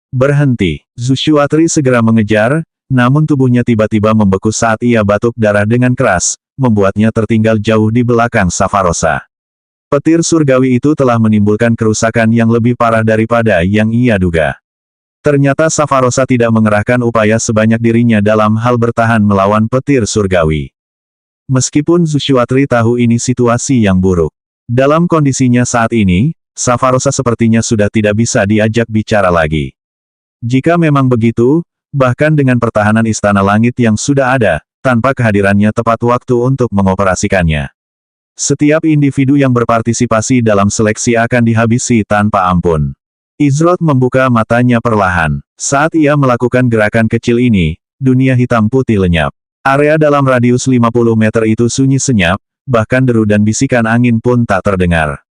Berhenti. Zushuatri segera mengejar, namun tubuhnya tiba-tiba membeku saat ia batuk darah dengan keras, membuatnya tertinggal jauh di belakang Safarosa. Petir surgawi itu telah menimbulkan kerusakan yang lebih parah daripada yang ia duga. Ternyata Safarosa tidak mengerahkan upaya sebanyak dirinya dalam hal bertahan melawan petir surgawi. Meskipun Zushuatri tahu ini situasi yang buruk. Dalam kondisinya saat ini, Safarosa sepertinya sudah tidak bisa diajak bicara lagi. Jika memang begitu, bahkan dengan pertahanan Istana Langit yang sudah ada, tanpa kehadirannya tepat waktu untuk mengoperasikannya. Setiap individu yang berpartisipasi dalam seleksi akan dihabisi tanpa ampun. Izroth membuka matanya perlahan. Saat ia melakukan gerakan kecil ini, dunia hitam putih lenyap. Area dalam radius 50 meter itu sunyi senyap, bahkan deru dan bisikan angin pun tak terdengar.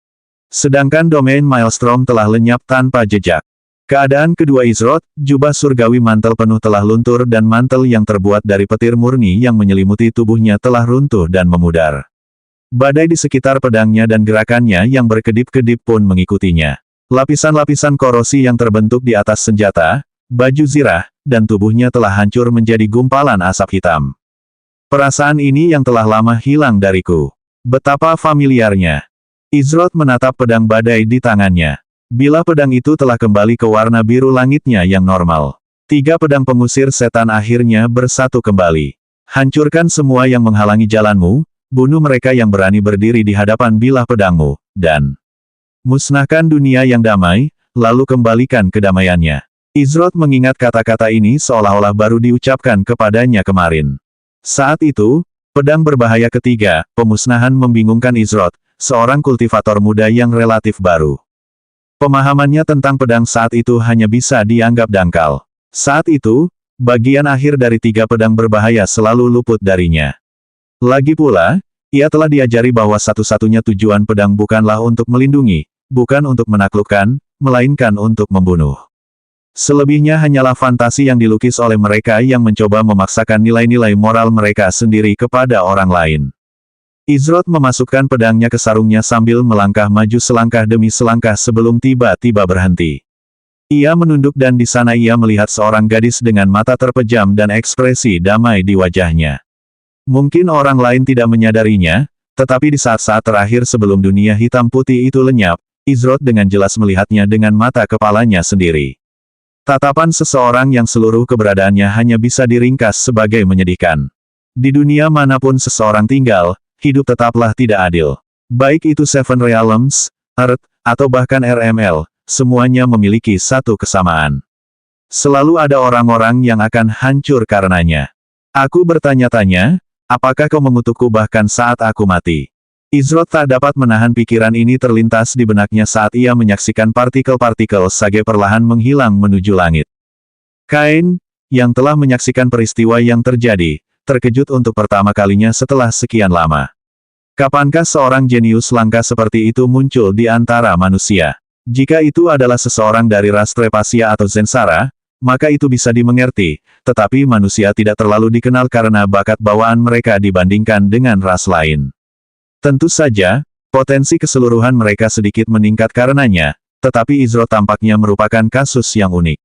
Sedangkan domain Maelstrom telah lenyap tanpa jejak. Keadaan kedua Izroth, jubah surgawi mantel penuh telah luntur dan mantel yang terbuat dari petir murni yang menyelimuti tubuhnya telah runtuh dan memudar. Badai di sekitar pedangnya dan gerakannya yang berkedip-kedip pun mengikutinya. Lapisan-lapisan korosi yang terbentuk di atas senjata, baju zirah, dan tubuhnya telah hancur menjadi gumpalan asap hitam. Perasaan ini yang telah lama hilang dariku. Betapa familiarnya. Izroth menatap pedang badai di tangannya. Bila pedang itu telah kembali ke warna biru langitnya yang normal. 3 pedang pengusir setan akhirnya bersatu kembali. Hancurkan semua yang menghalangi jalanmu, bunuh mereka yang berani berdiri di hadapan bilah pedangmu, dan musnahkan dunia yang damai, lalu kembalikan kedamaiannya. Izroth mengingat kata-kata ini seolah-olah baru diucapkan kepadanya kemarin. Saat itu, pedang berbahaya ketiga, pemusnahan membingungkan Izroth, seorang kultivator muda yang relatif baru. Pemahamannya tentang pedang saat itu hanya bisa dianggap dangkal. Saat itu, bagian akhir dari 3 pedang berbahaya selalu luput darinya. Lagi pula, ia telah diajari bahwa satu-satunya tujuan pedang bukanlah untuk melindungi, bukan untuk menaklukkan, melainkan untuk membunuh. Selebihnya hanyalah fantasi yang dilukis oleh mereka yang mencoba memaksakan nilai-nilai moral mereka sendiri kepada orang lain. Izroth memasukkan pedangnya ke sarungnya sambil melangkah maju selangkah demi selangkah sebelum tiba-tiba berhenti. Ia menunduk dan di sana ia melihat seorang gadis dengan mata terpejam dan ekspresi damai di wajahnya. Mungkin orang lain tidak menyadarinya, tetapi di saat-saat terakhir sebelum dunia hitam putih itu lenyap, Izroth dengan jelas melihatnya dengan mata kepalanya sendiri. Tatapan seseorang yang seluruh keberadaannya hanya bisa diringkas sebagai menyedihkan. Di dunia manapun seseorang tinggal, hidup tetaplah tidak adil. Baik itu Seven Realms, Earth, atau bahkan RML, semuanya memiliki satu kesamaan. Selalu ada orang-orang yang akan hancur karenanya. Aku bertanya-tanya, apakah kau mengutukku bahkan saat aku mati? Izroth tak dapat menahan pikiran ini terlintas di benaknya saat ia menyaksikan partikel-partikel sage perlahan menghilang menuju langit. Kain, yang telah menyaksikan peristiwa yang terjadi, terkejut untuk pertama kalinya setelah sekian lama. Kapankah seorang jenius langka seperti itu muncul di antara manusia? Jika itu adalah seseorang dari ras Trepasia atau Zensara, maka itu bisa dimengerti, tetapi manusia tidak terlalu dikenal karena bakat bawaan mereka dibandingkan dengan ras lain. Tentu saja, potensi keseluruhan mereka sedikit meningkat karenanya, tetapi Izroth tampaknya merupakan kasus yang unik.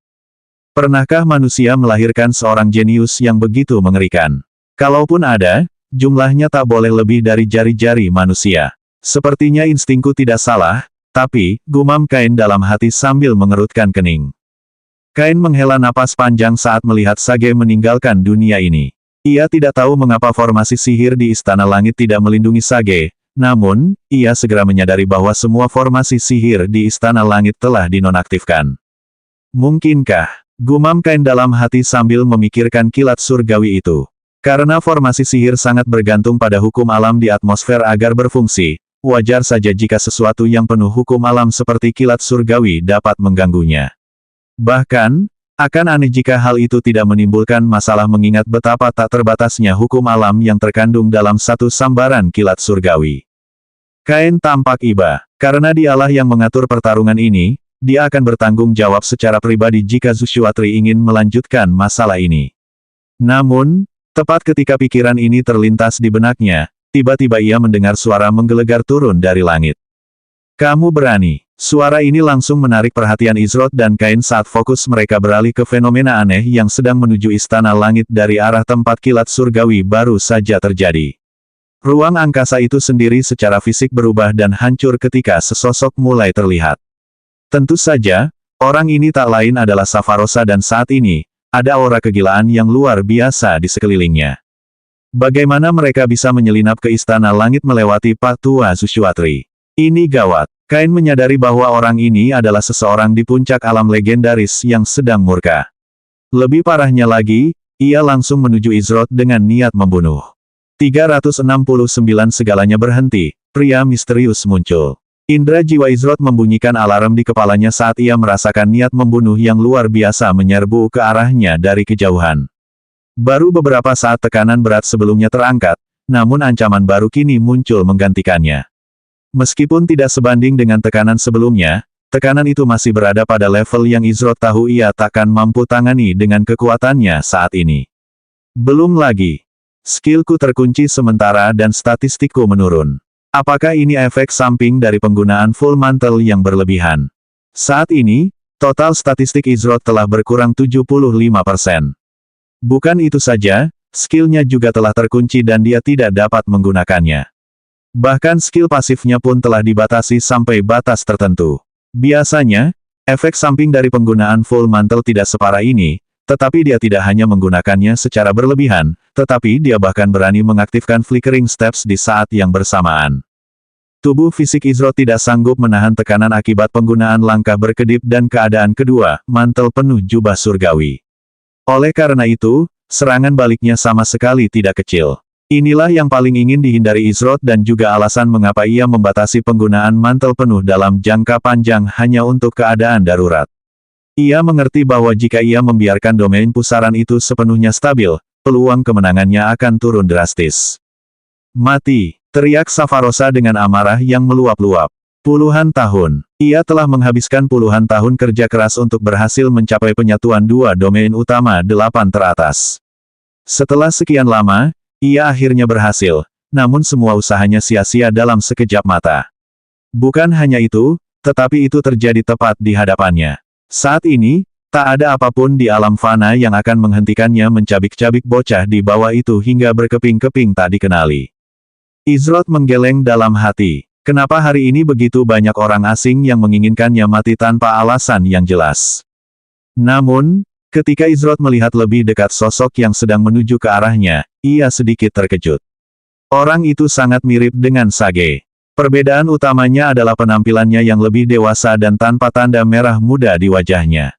Pernahkah manusia melahirkan seorang jenius yang begitu mengerikan? Kalaupun ada, jumlahnya tak boleh lebih dari jari-jari manusia. Sepertinya instingku tidak salah, tapi, gumam Kain dalam hati sambil mengerutkan kening. Kain menghela napas panjang saat melihat Sage meninggalkan dunia ini. Ia tidak tahu mengapa formasi sihir di Istana Langit tidak melindungi Sage, namun, ia segera menyadari bahwa semua formasi sihir di Istana Langit telah dinonaktifkan. Mungkinkah? Gumam Kain dalam hati sambil memikirkan kilat surgawi itu. Karena formasi sihir sangat bergantung pada hukum alam di atmosfer agar berfungsi, wajar saja jika sesuatu yang penuh hukum alam seperti kilat surgawi dapat mengganggunya. Bahkan, akan aneh jika hal itu tidak menimbulkan masalah mengingat betapa tak terbatasnya hukum alam yang terkandung dalam satu sambaran kilat surgawi. Kain tampak iba. Karena dialah yang mengatur pertarungan ini, dia akan bertanggung jawab secara pribadi jika Zushuatri ingin melanjutkan masalah ini. Namun, tepat ketika pikiran ini terlintas di benaknya, tiba-tiba ia mendengar suara menggelegar turun dari langit. Kamu berani. Suara ini langsung menarik perhatian Izrod dan Kain saat fokus mereka beralih ke fenomena aneh yang sedang menuju istana langit dari arah tempat kilat surgawi baru saja terjadi. Ruang angkasa itu sendiri secara fisik berubah dan hancur ketika sesosok mulai terlihat. Tentu saja, orang ini tak lain adalah Safarosa dan saat ini, ada aura kegilaan yang luar biasa di sekelilingnya. Bagaimana mereka bisa menyelinap ke istana langit melewati Pak Tua Zushuatri? Ini gawat. Kain menyadari bahwa orang ini adalah seseorang di puncak alam legendaris yang sedang murka. Lebih parahnya lagi, ia langsung menuju Izrod dengan niat membunuh. 369 segalanya berhenti, pria misterius muncul. Indra jiwa Izrod membunyikan alarm di kepalanya saat ia merasakan niat membunuh yang luar biasa menyerbu ke arahnya dari kejauhan. Baru beberapa saat tekanan berat sebelumnya terangkat, namun ancaman baru kini muncul menggantikannya. Meskipun tidak sebanding dengan tekanan sebelumnya, tekanan itu masih berada pada level yang Izrod tahu ia takkan mampu tangani dengan kekuatannya saat ini. Belum lagi, skillku terkunci sementara dan statistikku menurun. Apakah ini efek samping dari penggunaan full mantle yang berlebihan? Saat ini, total statistik Izrod telah berkurang 75%. Bukan itu saja, skillnya juga telah terkunci dan dia tidak dapat menggunakannya. Bahkan skill pasifnya pun telah dibatasi sampai batas tertentu. Biasanya, efek samping dari penggunaan full mantle tidak separah ini, tetapi dia tidak hanya menggunakannya secara berlebihan, tetapi dia bahkan berani mengaktifkan flickering steps di saat yang bersamaan. Tubuh fisik Izrod tidak sanggup menahan tekanan akibat penggunaan langkah berkedip dan keadaan kedua, mantel penuh jubah surgawi. Oleh karena itu, serangan baliknya sama sekali tidak kecil. Inilah yang paling ingin dihindari Izrod dan juga alasan mengapa ia membatasi penggunaan mantel penuh dalam jangka panjang hanya untuk keadaan darurat. Ia mengerti bahwa jika ia membiarkan domain pusaran itu sepenuhnya stabil, peluang kemenangannya akan turun drastis. Mati, teriak Safarosa dengan amarah yang meluap-luap. Puluhan tahun, ia telah menghabiskan puluhan tahun kerja keras untuk berhasil mencapai penyatuan dua domain utama 8 teratas. Setelah sekian lama, ia akhirnya berhasil, namun semua usahanya sia-sia dalam sekejap mata. Bukan hanya itu, tetapi itu terjadi tepat di hadapannya. Saat ini, tak ada apapun di alam fana yang akan menghentikannya mencabik-cabik bocah di bawah itu hingga berkeping-keping tak dikenali. Izrod menggeleng dalam hati. Kenapa hari ini begitu banyak orang asing yang menginginkannya mati tanpa alasan yang jelas? Namun, ketika Izrod melihat lebih dekat sosok yang sedang menuju ke arahnya, ia sedikit terkejut. Orang itu sangat mirip dengan Sage. Perbedaan utamanya adalah penampilannya yang lebih dewasa dan tanpa tanda merah muda di wajahnya.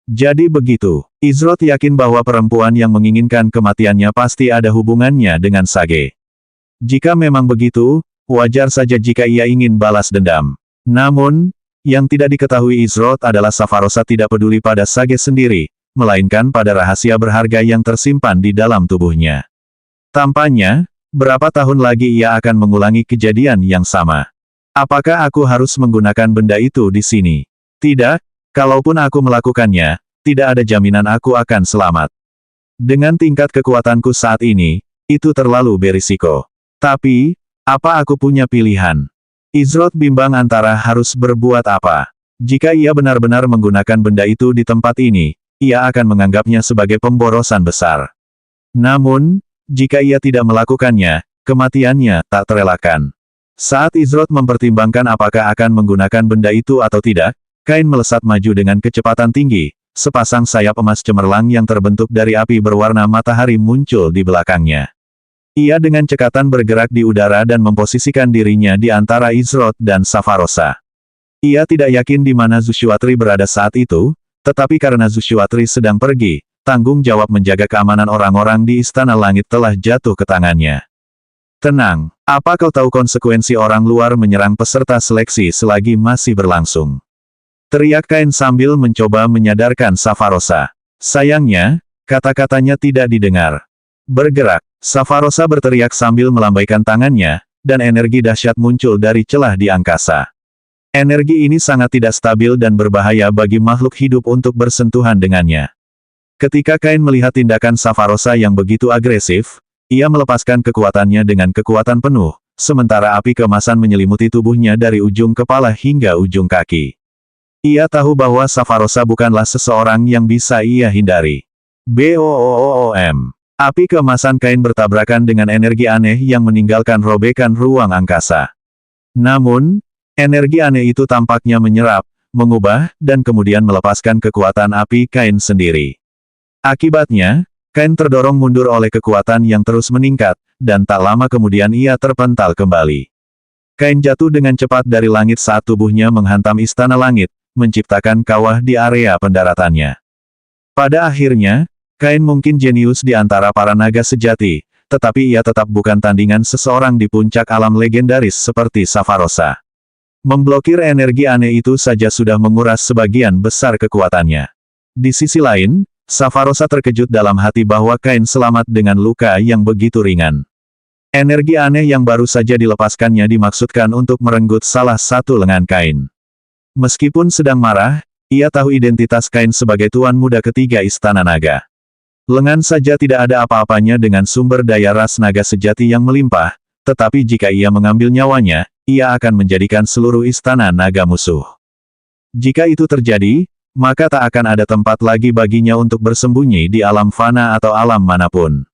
Jadi begitu, Izrod yakin bahwa perempuan yang menginginkan kematiannya pasti ada hubungannya dengan Sage. Jika memang begitu, wajar saja jika ia ingin balas dendam. Namun, yang tidak diketahui Izrod adalah Safarosa tidak peduli pada Sage sendiri, melainkan pada rahasia berharga yang tersimpan di dalam tubuhnya. Tampaknya, berapa tahun lagi ia akan mengulangi kejadian yang sama. Apakah aku harus menggunakan benda itu di sini? Tidak, kalaupun aku melakukannya, tidak ada jaminan aku akan selamat. Dengan tingkat kekuatanku saat ini, itu terlalu berisiko. Tapi, apa aku punya pilihan? Izrod bimbang antara harus berbuat apa. Jika ia benar-benar menggunakan benda itu di tempat ini, ia akan menganggapnya sebagai pemborosan besar. Namun, jika ia tidak melakukannya, kematiannya tak terelakkan. Saat Izrod mempertimbangkan apakah akan menggunakan benda itu atau tidak, Kain melesat maju dengan kecepatan tinggi, sepasang sayap emas cemerlang yang terbentuk dari api berwarna matahari muncul di belakangnya. Ia dengan cekatan bergerak di udara dan memposisikan dirinya di antara Izrod dan Safarosa. Ia tidak yakin di mana Zushuatri berada saat itu, tetapi karena Zushuatri sedang pergi, tanggung jawab menjaga keamanan orang-orang di Istana Langit telah jatuh ke tangannya. Tenang, apa kau tahu konsekuensi orang luar menyerang peserta seleksi selagi masih berlangsung? Teriak Kain sambil mencoba menyadarkan Safarosa. Sayangnya, kata-katanya tidak didengar. Bergerak, Safarosa berteriak sambil melambaikan tangannya, dan energi dahsyat muncul dari celah di angkasa. Energi ini sangat tidak stabil dan berbahaya bagi makhluk hidup untuk bersentuhan dengannya. Ketika Kain melihat tindakan Savarosa yang begitu agresif, ia melepaskan kekuatannya dengan kekuatan penuh, sementara api keemasan menyelimuti tubuhnya dari ujung kepala hingga ujung kaki. Ia tahu bahwa Savarosa bukanlah seseorang yang bisa ia hindari. Boom! Api keemasan Kain bertabrakan dengan energi aneh yang meninggalkan robekan ruang angkasa. Namun, energi aneh itu tampaknya menyerap, mengubah, dan kemudian melepaskan kekuatan api Kain sendiri. Akibatnya, Kain terdorong mundur oleh kekuatan yang terus meningkat, dan tak lama kemudian ia terpental kembali. Kain jatuh dengan cepat dari langit saat tubuhnya menghantam istana langit, menciptakan kawah di area pendaratannya. Pada akhirnya, Kain mungkin jenius di antara para naga sejati, tetapi ia tetap bukan tandingan seseorang di puncak alam legendaris seperti Savarosa. Memblokir energi aneh itu saja sudah menguras sebagian besar kekuatannya. Di sisi lain, Savarosa terkejut dalam hati bahwa Kain selamat dengan luka yang begitu ringan. Energi aneh yang baru saja dilepaskannya dimaksudkan untuk merenggut salah satu lengan Kain. Meskipun sedang marah, ia tahu identitas Kain sebagai tuan muda ketiga Istana Naga. Lengan saja tidak ada apa-apanya dengan sumber daya ras naga sejati yang melimpah, tetapi jika ia mengambil nyawanya, ia akan menjadikan seluruh Istana Naga musuh. Jika itu terjadi, maka tak akan ada tempat lagi baginya untuk bersembunyi di alam fana atau alam manapun.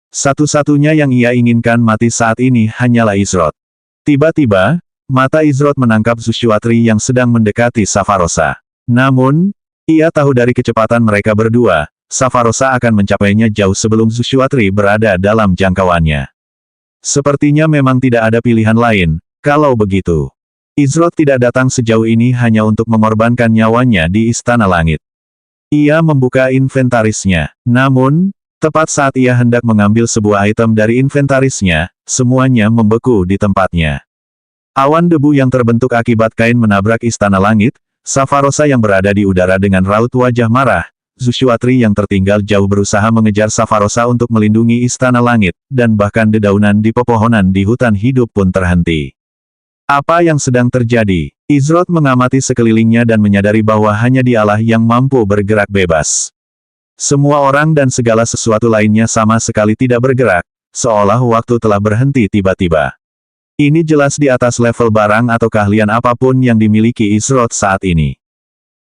Satu-satunya yang ia inginkan mati saat ini hanyalah Izroth. Tiba-tiba, mata Izroth menangkap Zushwatri yang sedang mendekati Savarosa. Namun, ia tahu dari kecepatan mereka berdua, Savarosa akan mencapainya jauh sebelum Zushwatri berada dalam jangkauannya. Sepertinya memang tidak ada pilihan lain, kalau begitu. Izroth tidak datang sejauh ini hanya untuk mengorbankan nyawanya di Istana Langit. Ia membuka inventarisnya, namun, tepat saat ia hendak mengambil sebuah item dari inventarisnya, semuanya membeku di tempatnya. Awan debu yang terbentuk akibat Kain menabrak Istana Langit, Savarosa yang berada di udara dengan raut wajah marah, Zushwatri yang tertinggal jauh berusaha mengejar Savarosa untuk melindungi Istana Langit, dan bahkan dedaunan di pepohonan di hutan hidup pun terhenti. Apa yang sedang terjadi? Izroth mengamati sekelilingnya dan menyadari bahwa hanya dialah yang mampu bergerak bebas. Semua orang dan segala sesuatu lainnya sama sekali tidak bergerak, seolah waktu telah berhenti tiba-tiba. Ini jelas di atas level barang atau keahlian apapun yang dimiliki Izroth saat ini.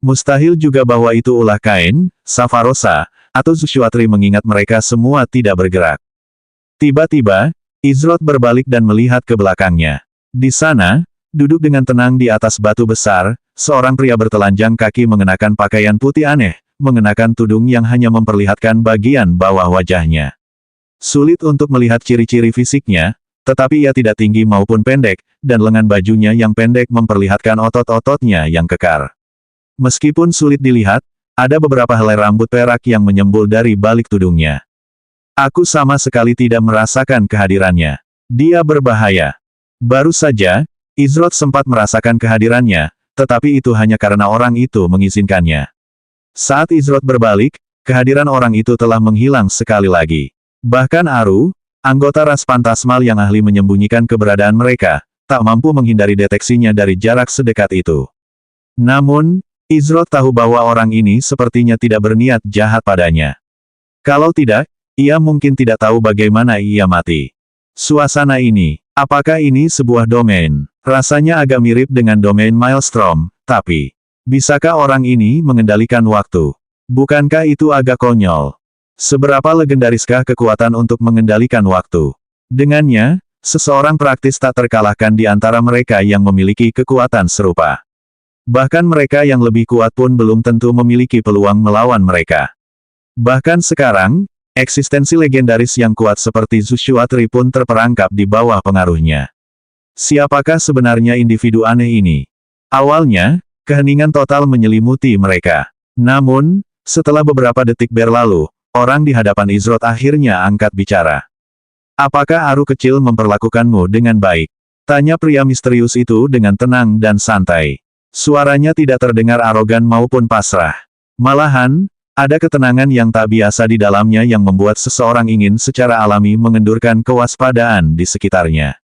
Mustahil juga bahwa itu ulah Kain, Savarosa, atau Zushwatri mengingat mereka semua tidak bergerak. Tiba-tiba, Izroth berbalik dan melihat ke belakangnya. Di sana, duduk dengan tenang di atas batu besar, seorang pria bertelanjang kaki mengenakan pakaian putih aneh, mengenakan tudung yang hanya memperlihatkan bagian bawah wajahnya. Sulit untuk melihat ciri-ciri fisiknya, tetapi ia tidak tinggi maupun pendek, dan lengan bajunya yang pendek memperlihatkan otot-ototnya yang kekar. Meskipun sulit dilihat, ada beberapa helai rambut perak yang menyembul dari balik tudungnya. Aku sama sekali tidak merasakan kehadirannya. Dia berbahaya. Baru saja, Izroth sempat merasakan kehadirannya, tetapi itu hanya karena orang itu mengizinkannya. Saat Izroth berbalik, kehadiran orang itu telah menghilang sekali lagi. Bahkan Aru, anggota ras Pantasmal yang ahli menyembunyikan keberadaan mereka, tak mampu menghindari deteksinya dari jarak sedekat itu. Namun, Izroth tahu bahwa orang ini sepertinya tidak berniat jahat padanya. Kalau tidak, ia mungkin tidak tahu bagaimana ia mati. Suasana ini, apakah ini sebuah domain? Rasanya agak mirip dengan domain Maelstrom, tapi, bisakah orang ini mengendalikan waktu? Bukankah itu agak konyol? Seberapa legendariskah kekuatan untuk mengendalikan waktu? Dengannya, seseorang praktis tak terkalahkan di antara mereka yang memiliki kekuatan serupa. Bahkan mereka yang lebih kuat pun belum tentu memiliki peluang melawan mereka. Bahkan sekarang, eksistensi legendaris yang kuat seperti Zushwatri pun terperangkap di bawah pengaruhnya. Siapakah sebenarnya individu aneh ini? Awalnya, keheningan total menyelimuti mereka. Namun, setelah beberapa detik berlalu, orang di hadapan Izroth akhirnya angkat bicara. Apakah Aru kecil memperlakukanmu dengan baik? Tanya pria misterius itu dengan tenang dan santai. Suaranya tidak terdengar arogan maupun pasrah. Malahan, ada ketenangan yang tak biasa di dalamnya yang membuat seseorang ingin secara alami mengendurkan kewaspadaan di sekitarnya.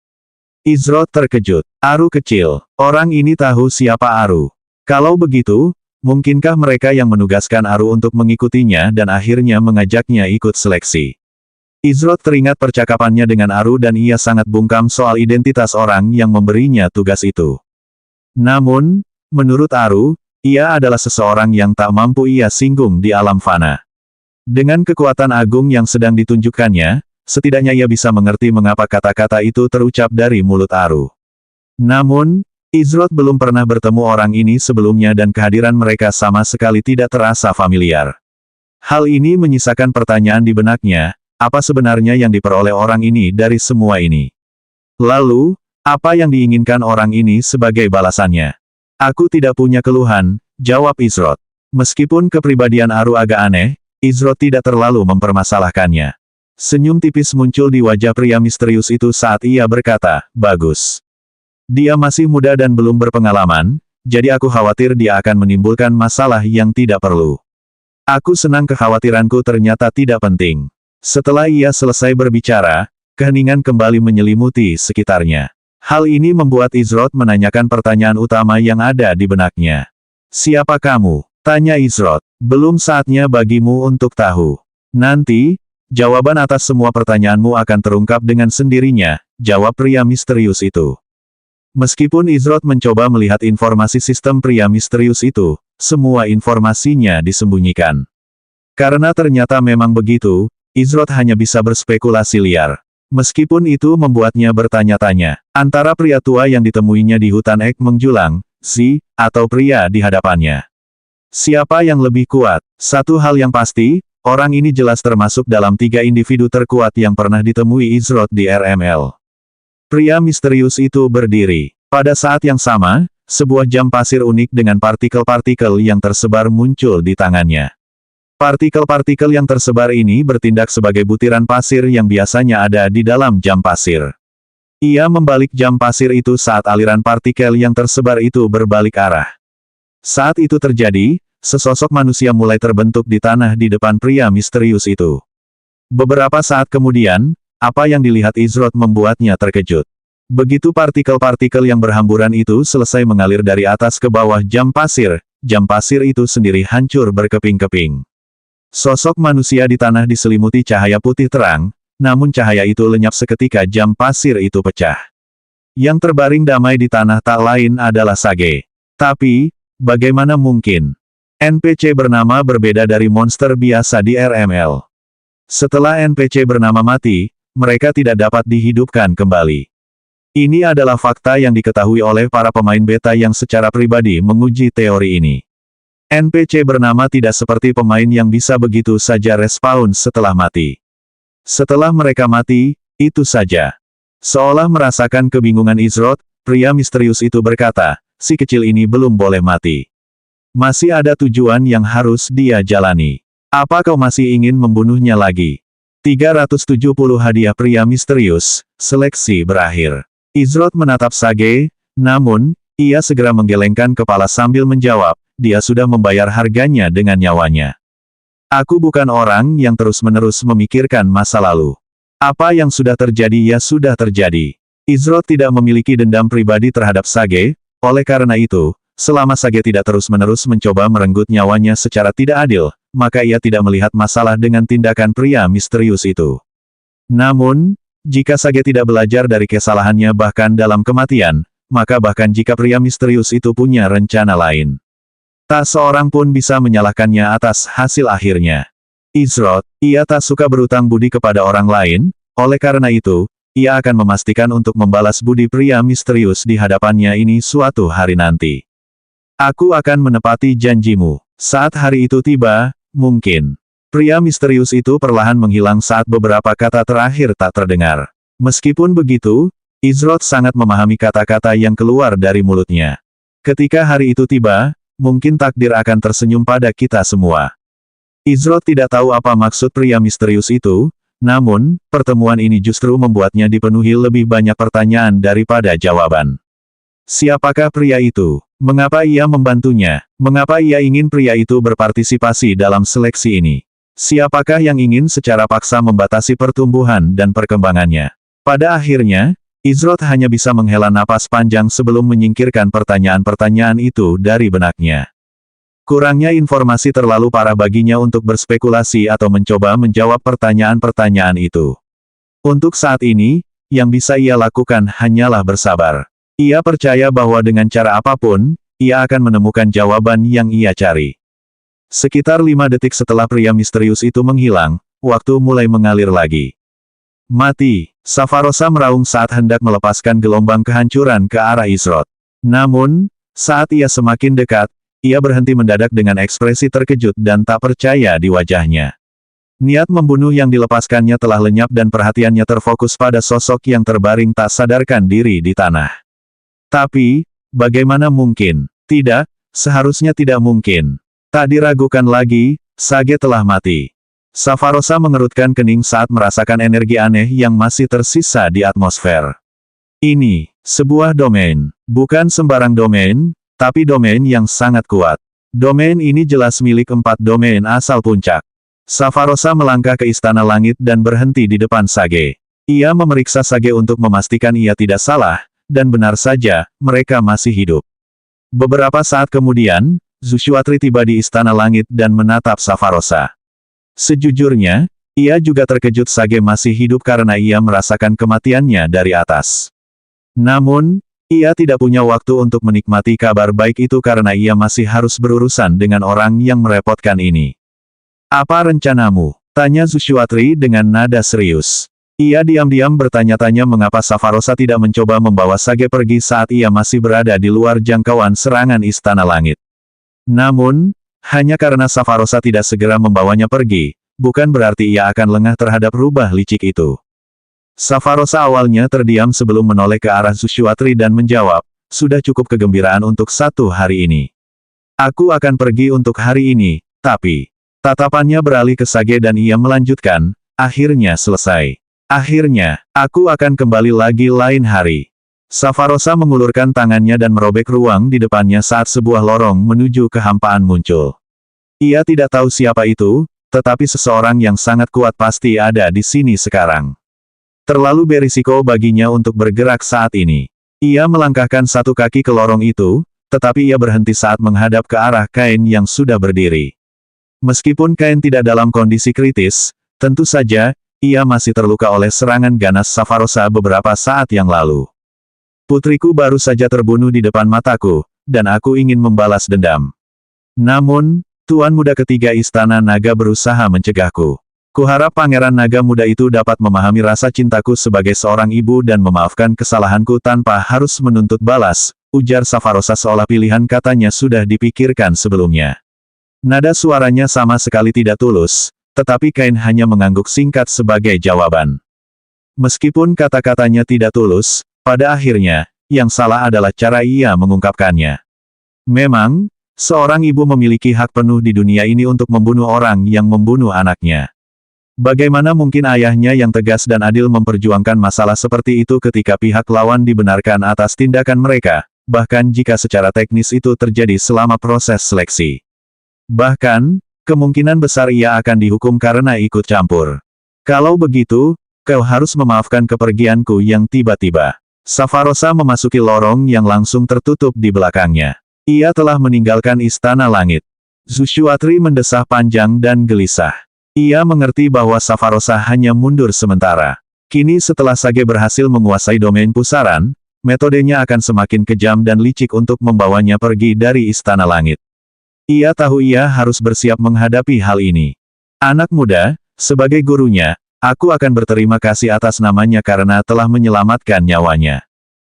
Izrod terkejut. Aru kecil. Orang ini tahu siapa Aru. Kalau begitu, mungkinkah mereka yang menugaskan Aru untuk mengikutinya dan akhirnya mengajaknya ikut seleksi? Izrod teringat percakapannya dengan Aru dan ia sangat bungkam soal identitas orang yang memberinya tugas itu. Namun, menurut Aru, ia adalah seseorang yang tak mampu ia singgung di alam fana. Dengan kekuatan agung yang sedang ditunjukkannya, setidaknya ia bisa mengerti mengapa kata-kata itu terucap dari mulut Aru. Namun, Izrod belum pernah bertemu orang ini sebelumnya dan kehadiran mereka sama sekali tidak terasa familiar. Hal ini menyisakan pertanyaan di benaknya, apa sebenarnya yang diperoleh orang ini dari semua ini? Lalu, apa yang diinginkan orang ini sebagai balasannya? Aku tidak punya keluhan, jawab Izrod. Meskipun kepribadian Aru agak aneh, Izrod tidak terlalu mempermasalahkannya. Senyum tipis muncul di wajah pria misterius itu saat ia berkata, bagus. Dia masih muda dan belum berpengalaman, jadi aku khawatir dia akan menimbulkan masalah yang tidak perlu. Aku senang kekhawatiranku ternyata tidak penting. Setelah ia selesai berbicara, keheningan kembali menyelimuti sekitarnya. Hal ini membuat Izrod menanyakan pertanyaan utama yang ada di benaknya. Siapa kamu? Tanya Izrod. Belum saatnya bagimu untuk tahu. Nanti, jawaban atas semua pertanyaanmu akan terungkap dengan sendirinya, jawab pria misterius itu. Meskipun Izrod mencoba melihat informasi sistem pria misterius itu, semua informasinya disembunyikan. Karena ternyata memang begitu, Izrod hanya bisa berspekulasi liar. Meskipun itu membuatnya bertanya-tanya, antara pria tua yang ditemuinya di hutan Ek Menjulang, atau pria di hadapannya. Siapa yang lebih kuat? Satu hal yang pasti, orang ini jelas termasuk dalam 3 individu terkuat yang pernah ditemui Izrod di RML. Pria misterius itu berdiri. Pada saat yang sama, sebuah jam pasir unik dengan partikel-partikel yang tersebar muncul di tangannya. Partikel-partikel yang tersebar ini bertindak sebagai butiran pasir yang biasanya ada di dalam jam pasir. Ia membalik jam pasir itu saat aliran partikel yang tersebar itu berbalik arah. Saat itu terjadi, sesosok manusia mulai terbentuk di tanah di depan pria misterius itu. Beberapa saat kemudian, apa yang dilihat Izrod membuatnya terkejut. Begitu partikel-partikel yang berhamburan itu selesai mengalir dari atas ke bawah jam pasir itu sendiri hancur berkeping-keping. Sosok manusia di tanah diselimuti cahaya putih terang, namun cahaya itu lenyap seketika jam pasir itu pecah. Yang terbaring damai di tanah tak lain adalah Sage. Tapi, bagaimana mungkin? NPC bernama berbeda dari monster biasa di RML. Setelah NPC bernama mati, mereka tidak dapat dihidupkan kembali. Ini adalah fakta yang diketahui oleh para pemain beta yang secara pribadi menguji teori ini. NPC bernama tidak seperti pemain yang bisa begitu saja respawn setelah mati. Setelah mereka mati, itu saja. Seolah merasakan kebingungan Izrod, pria misterius itu berkata, si kecil ini belum boleh mati. Masih ada tujuan yang harus dia jalani. Apa kau masih ingin membunuhnya lagi? 370 hadiah pria misterius, seleksi berakhir. Izrod menatap Sage, namun, ia segera menggelengkan kepala sambil menjawab, dia sudah membayar harganya dengan nyawanya. Aku bukan orang yang terus-menerus memikirkan masa lalu. Apa yang sudah terjadi ya sudah terjadi. Izrod tidak memiliki dendam pribadi terhadap Sage, oleh karena itu, selama Sage tidak terus-menerus mencoba merenggut nyawanya secara tidak adil, maka ia tidak melihat masalah dengan tindakan pria misterius itu. Namun, jika Sage tidak belajar dari kesalahannya bahkan dalam kematian, maka bahkan jika pria misterius itu punya rencana lain, tak seorang pun bisa menyalahkannya atas hasil akhirnya. Izrod, ia tak suka berutang budi kepada orang lain, oleh karena itu, ia akan memastikan untuk membalas budi pria misterius di hadapannya ini suatu hari nanti. Aku akan menepati janjimu. Saat hari itu tiba, mungkin. Pria misterius itu perlahan menghilang saat beberapa kata terakhir tak terdengar. Meskipun begitu, Izrod sangat memahami kata-kata yang keluar dari mulutnya. Ketika hari itu tiba, mungkin takdir akan tersenyum pada kita semua. Izrod tidak tahu apa maksud pria misterius itu, namun, pertemuan ini justru membuatnya dipenuhi lebih banyak pertanyaan daripada jawaban. Siapakah pria itu? Mengapa ia membantunya? Mengapa ia ingin pria itu berpartisipasi dalam seleksi ini? Siapakah yang ingin secara paksa membatasi pertumbuhan dan perkembangannya? Pada akhirnya, Izrot hanya bisa menghela napas panjang sebelum menyingkirkan pertanyaan-pertanyaan itu dari benaknya. Kurangnya informasi terlalu parah baginya untuk berspekulasi atau mencoba menjawab pertanyaan-pertanyaan itu. Untuk saat ini, yang bisa ia lakukan hanyalah bersabar. Ia percaya bahwa dengan cara apapun, ia akan menemukan jawaban yang ia cari. Sekitar 5 detik setelah pria misterius itu menghilang, waktu mulai mengalir lagi. Mati, Safarosa meraung saat hendak melepaskan gelombang kehancuran ke arah Izrot. Namun, saat ia semakin dekat, ia berhenti mendadak dengan ekspresi terkejut dan tak percaya di wajahnya. Niat membunuh yang dilepaskannya telah lenyap dan perhatiannya terfokus pada sosok yang terbaring tak sadarkan diri di tanah. Tapi, bagaimana mungkin? Tidak, seharusnya tidak mungkin. Tak diragukan lagi, Sage telah mati. Safarosa mengerutkan kening saat merasakan energi aneh yang masih tersisa di atmosfer. Ini, sebuah domain. Bukan sembarang domain, tapi domain yang sangat kuat. Domain ini jelas milik 4 domain asal puncak. Safarosa melangkah ke Istana Langit dan berhenti di depan Sage. Ia memeriksa Sage untuk memastikan ia tidak salah, dan benar saja, mereka masih hidup. Beberapa saat kemudian, Zushuatri tiba di Istana Langit dan menatap Safarosa. Sejujurnya, ia juga terkejut Sage masih hidup karena ia merasakan kematiannya dari atas. Namun, ia tidak punya waktu untuk menikmati kabar baik itu karena ia masih harus berurusan dengan orang yang merepotkan ini. Apa rencanamu? Tanya Zushuatri dengan nada serius. Ia diam-diam bertanya-tanya mengapa Safarosa tidak mencoba membawa Sage pergi saat ia masih berada di luar jangkauan serangan Istana Langit. Namun, hanya karena Safarosa tidak segera membawanya pergi, bukan berarti ia akan lengah terhadap rubah licik itu. Safarosa awalnya terdiam sebelum menoleh ke arah Zushuatri dan menjawab, sudah cukup kegembiraan untuk 1 hari ini. Aku akan pergi untuk hari ini, tapi... Tatapannya beralih ke Sage dan ia melanjutkan, akhirnya selesai. Akhirnya, aku akan kembali lagi lain hari. Safarosa mengulurkan tangannya dan merobek ruang di depannya saat sebuah lorong menuju kehampaan muncul. Ia tidak tahu siapa itu, tetapi seseorang yang sangat kuat pasti ada di sini sekarang. Terlalu berisiko baginya untuk bergerak saat ini. Ia melangkahkan 1 kaki ke lorong itu, tetapi ia berhenti saat menghadap ke arah Kain yang sudah berdiri. Meskipun Kain tidak dalam kondisi kritis, tentu saja, ia masih terluka oleh serangan ganas Safarosa beberapa saat yang lalu. Putriku baru saja terbunuh di depan mataku, dan aku ingin membalas dendam. Namun, Tuan Muda ketiga Istana Naga berusaha mencegahku. Kuharap Pangeran Naga Muda itu dapat memahami rasa cintaku sebagai seorang ibu dan memaafkan kesalahanku tanpa harus menuntut balas, ujar Safarosa seolah pilihan katanya sudah dipikirkan sebelumnya. Nada suaranya sama sekali tidak tulus, tetapi Kain hanya mengangguk singkat sebagai jawaban. Meskipun kata-katanya tidak tulus, pada akhirnya, yang salah adalah cara ia mengungkapkannya. Memang, seorang ibu memiliki hak penuh di dunia ini untuk membunuh orang yang membunuh anaknya. Bagaimana mungkin ayahnya yang tegas dan adil memperjuangkan masalah seperti itu ketika pihak lawan dibenarkan atas tindakan mereka, bahkan jika secara teknis itu terjadi selama proses seleksi. Bahkan, kemungkinan besar ia akan dihukum karena ikut campur. Kalau begitu, kau harus memaafkan kepergianku yang tiba-tiba. Safarosa memasuki lorong yang langsung tertutup di belakangnya. Ia telah meninggalkan Istana Langit. Zushuatri mendesah panjang dan gelisah. Ia mengerti bahwa Safarosa hanya mundur sementara. Kini setelah Sage berhasil menguasai domain pusaran, metodenya akan semakin kejam dan licik untuk membawanya pergi dari Istana Langit. Ia tahu ia harus bersiap menghadapi hal ini. Anak muda, sebagai gurunya, aku akan berterima kasih atas namanya karena telah menyelamatkan nyawanya.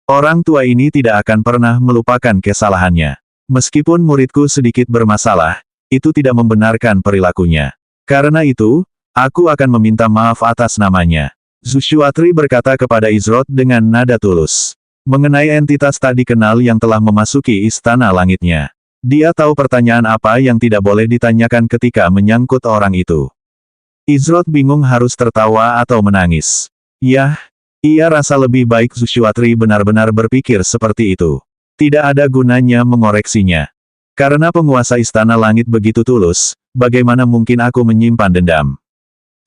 Orang tua ini tidak akan pernah melupakan kesalahannya. Meskipun muridku sedikit bermasalah, itu tidak membenarkan perilakunya. Karena itu, aku akan meminta maaf atas namanya. Zushuatri berkata kepada Izrot dengan nada tulus. Mengenai entitas tak dikenal yang telah memasuki Istana Langitnya. Dia tahu pertanyaan apa yang tidak boleh ditanyakan ketika menyangkut orang itu. Izrot bingung harus tertawa atau menangis. Yah, ia rasa lebih baik Zushuatri benar-benar berpikir seperti itu. Tidak ada gunanya mengoreksinya. Karena penguasa Istana Langit begitu tulus, bagaimana mungkin aku menyimpan dendam?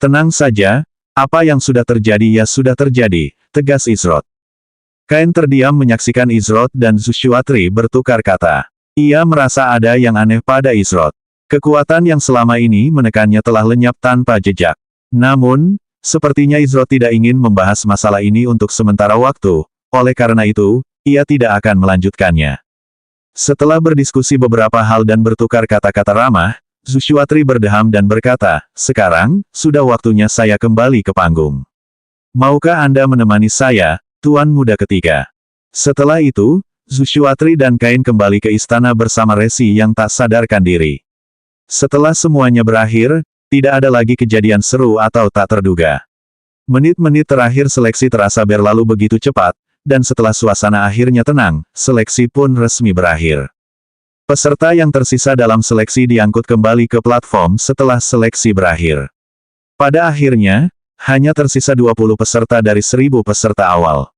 Tenang saja, apa yang sudah terjadi ya sudah terjadi, tegas Izrot. Kain terdiam menyaksikan Izrod dan Zushwatri bertukar kata. Ia merasa ada yang aneh pada Izrod. Kekuatan yang selama ini menekannya telah lenyap tanpa jejak. Namun, sepertinya Izrod tidak ingin membahas masalah ini untuk sementara waktu, oleh karena itu, ia tidak akan melanjutkannya. Setelah berdiskusi beberapa hal dan bertukar kata-kata ramah, Zushwatri berdeham dan berkata, "Sekarang, sudah waktunya saya kembali ke panggung. Maukah Anda menemani saya, Tuan Muda Ketiga?" Setelah itu, Zushwatri dan Kain kembali ke istana bersama Resi yang tak sadarkan diri. Setelah semuanya berakhir, tidak ada lagi kejadian seru atau tak terduga. Menit-menit terakhir seleksi terasa berlalu begitu cepat, dan setelah suasana akhirnya tenang, seleksi pun resmi berakhir. Peserta yang tersisa dalam seleksi diangkut kembali ke platform setelah seleksi berakhir. Pada akhirnya, hanya tersisa 20 peserta dari 1000 peserta awal.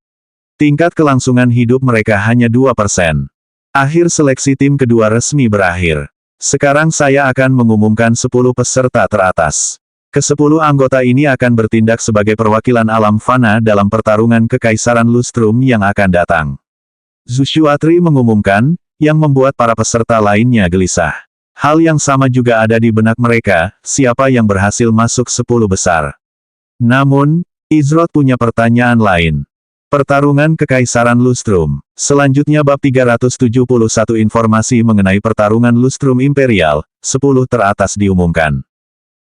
Tingkat kelangsungan hidup mereka hanya 2%. Akhir seleksi tim kedua resmi berakhir. Sekarang saya akan mengumumkan 10 peserta teratas. Ke-10 anggota ini akan bertindak sebagai perwakilan alam fana dalam pertarungan Kekaisaran Lustrum yang akan datang. Zushwatri mengumumkan, yang membuat para peserta lainnya gelisah. Hal yang sama juga ada di benak mereka, siapa yang berhasil masuk 10 besar. Namun, Izrod punya pertanyaan lain. Pertarungan Kekaisaran Lustrum. Selanjutnya bab 371 informasi mengenai pertarungan Lustrum Imperial, 10 teratas diumumkan.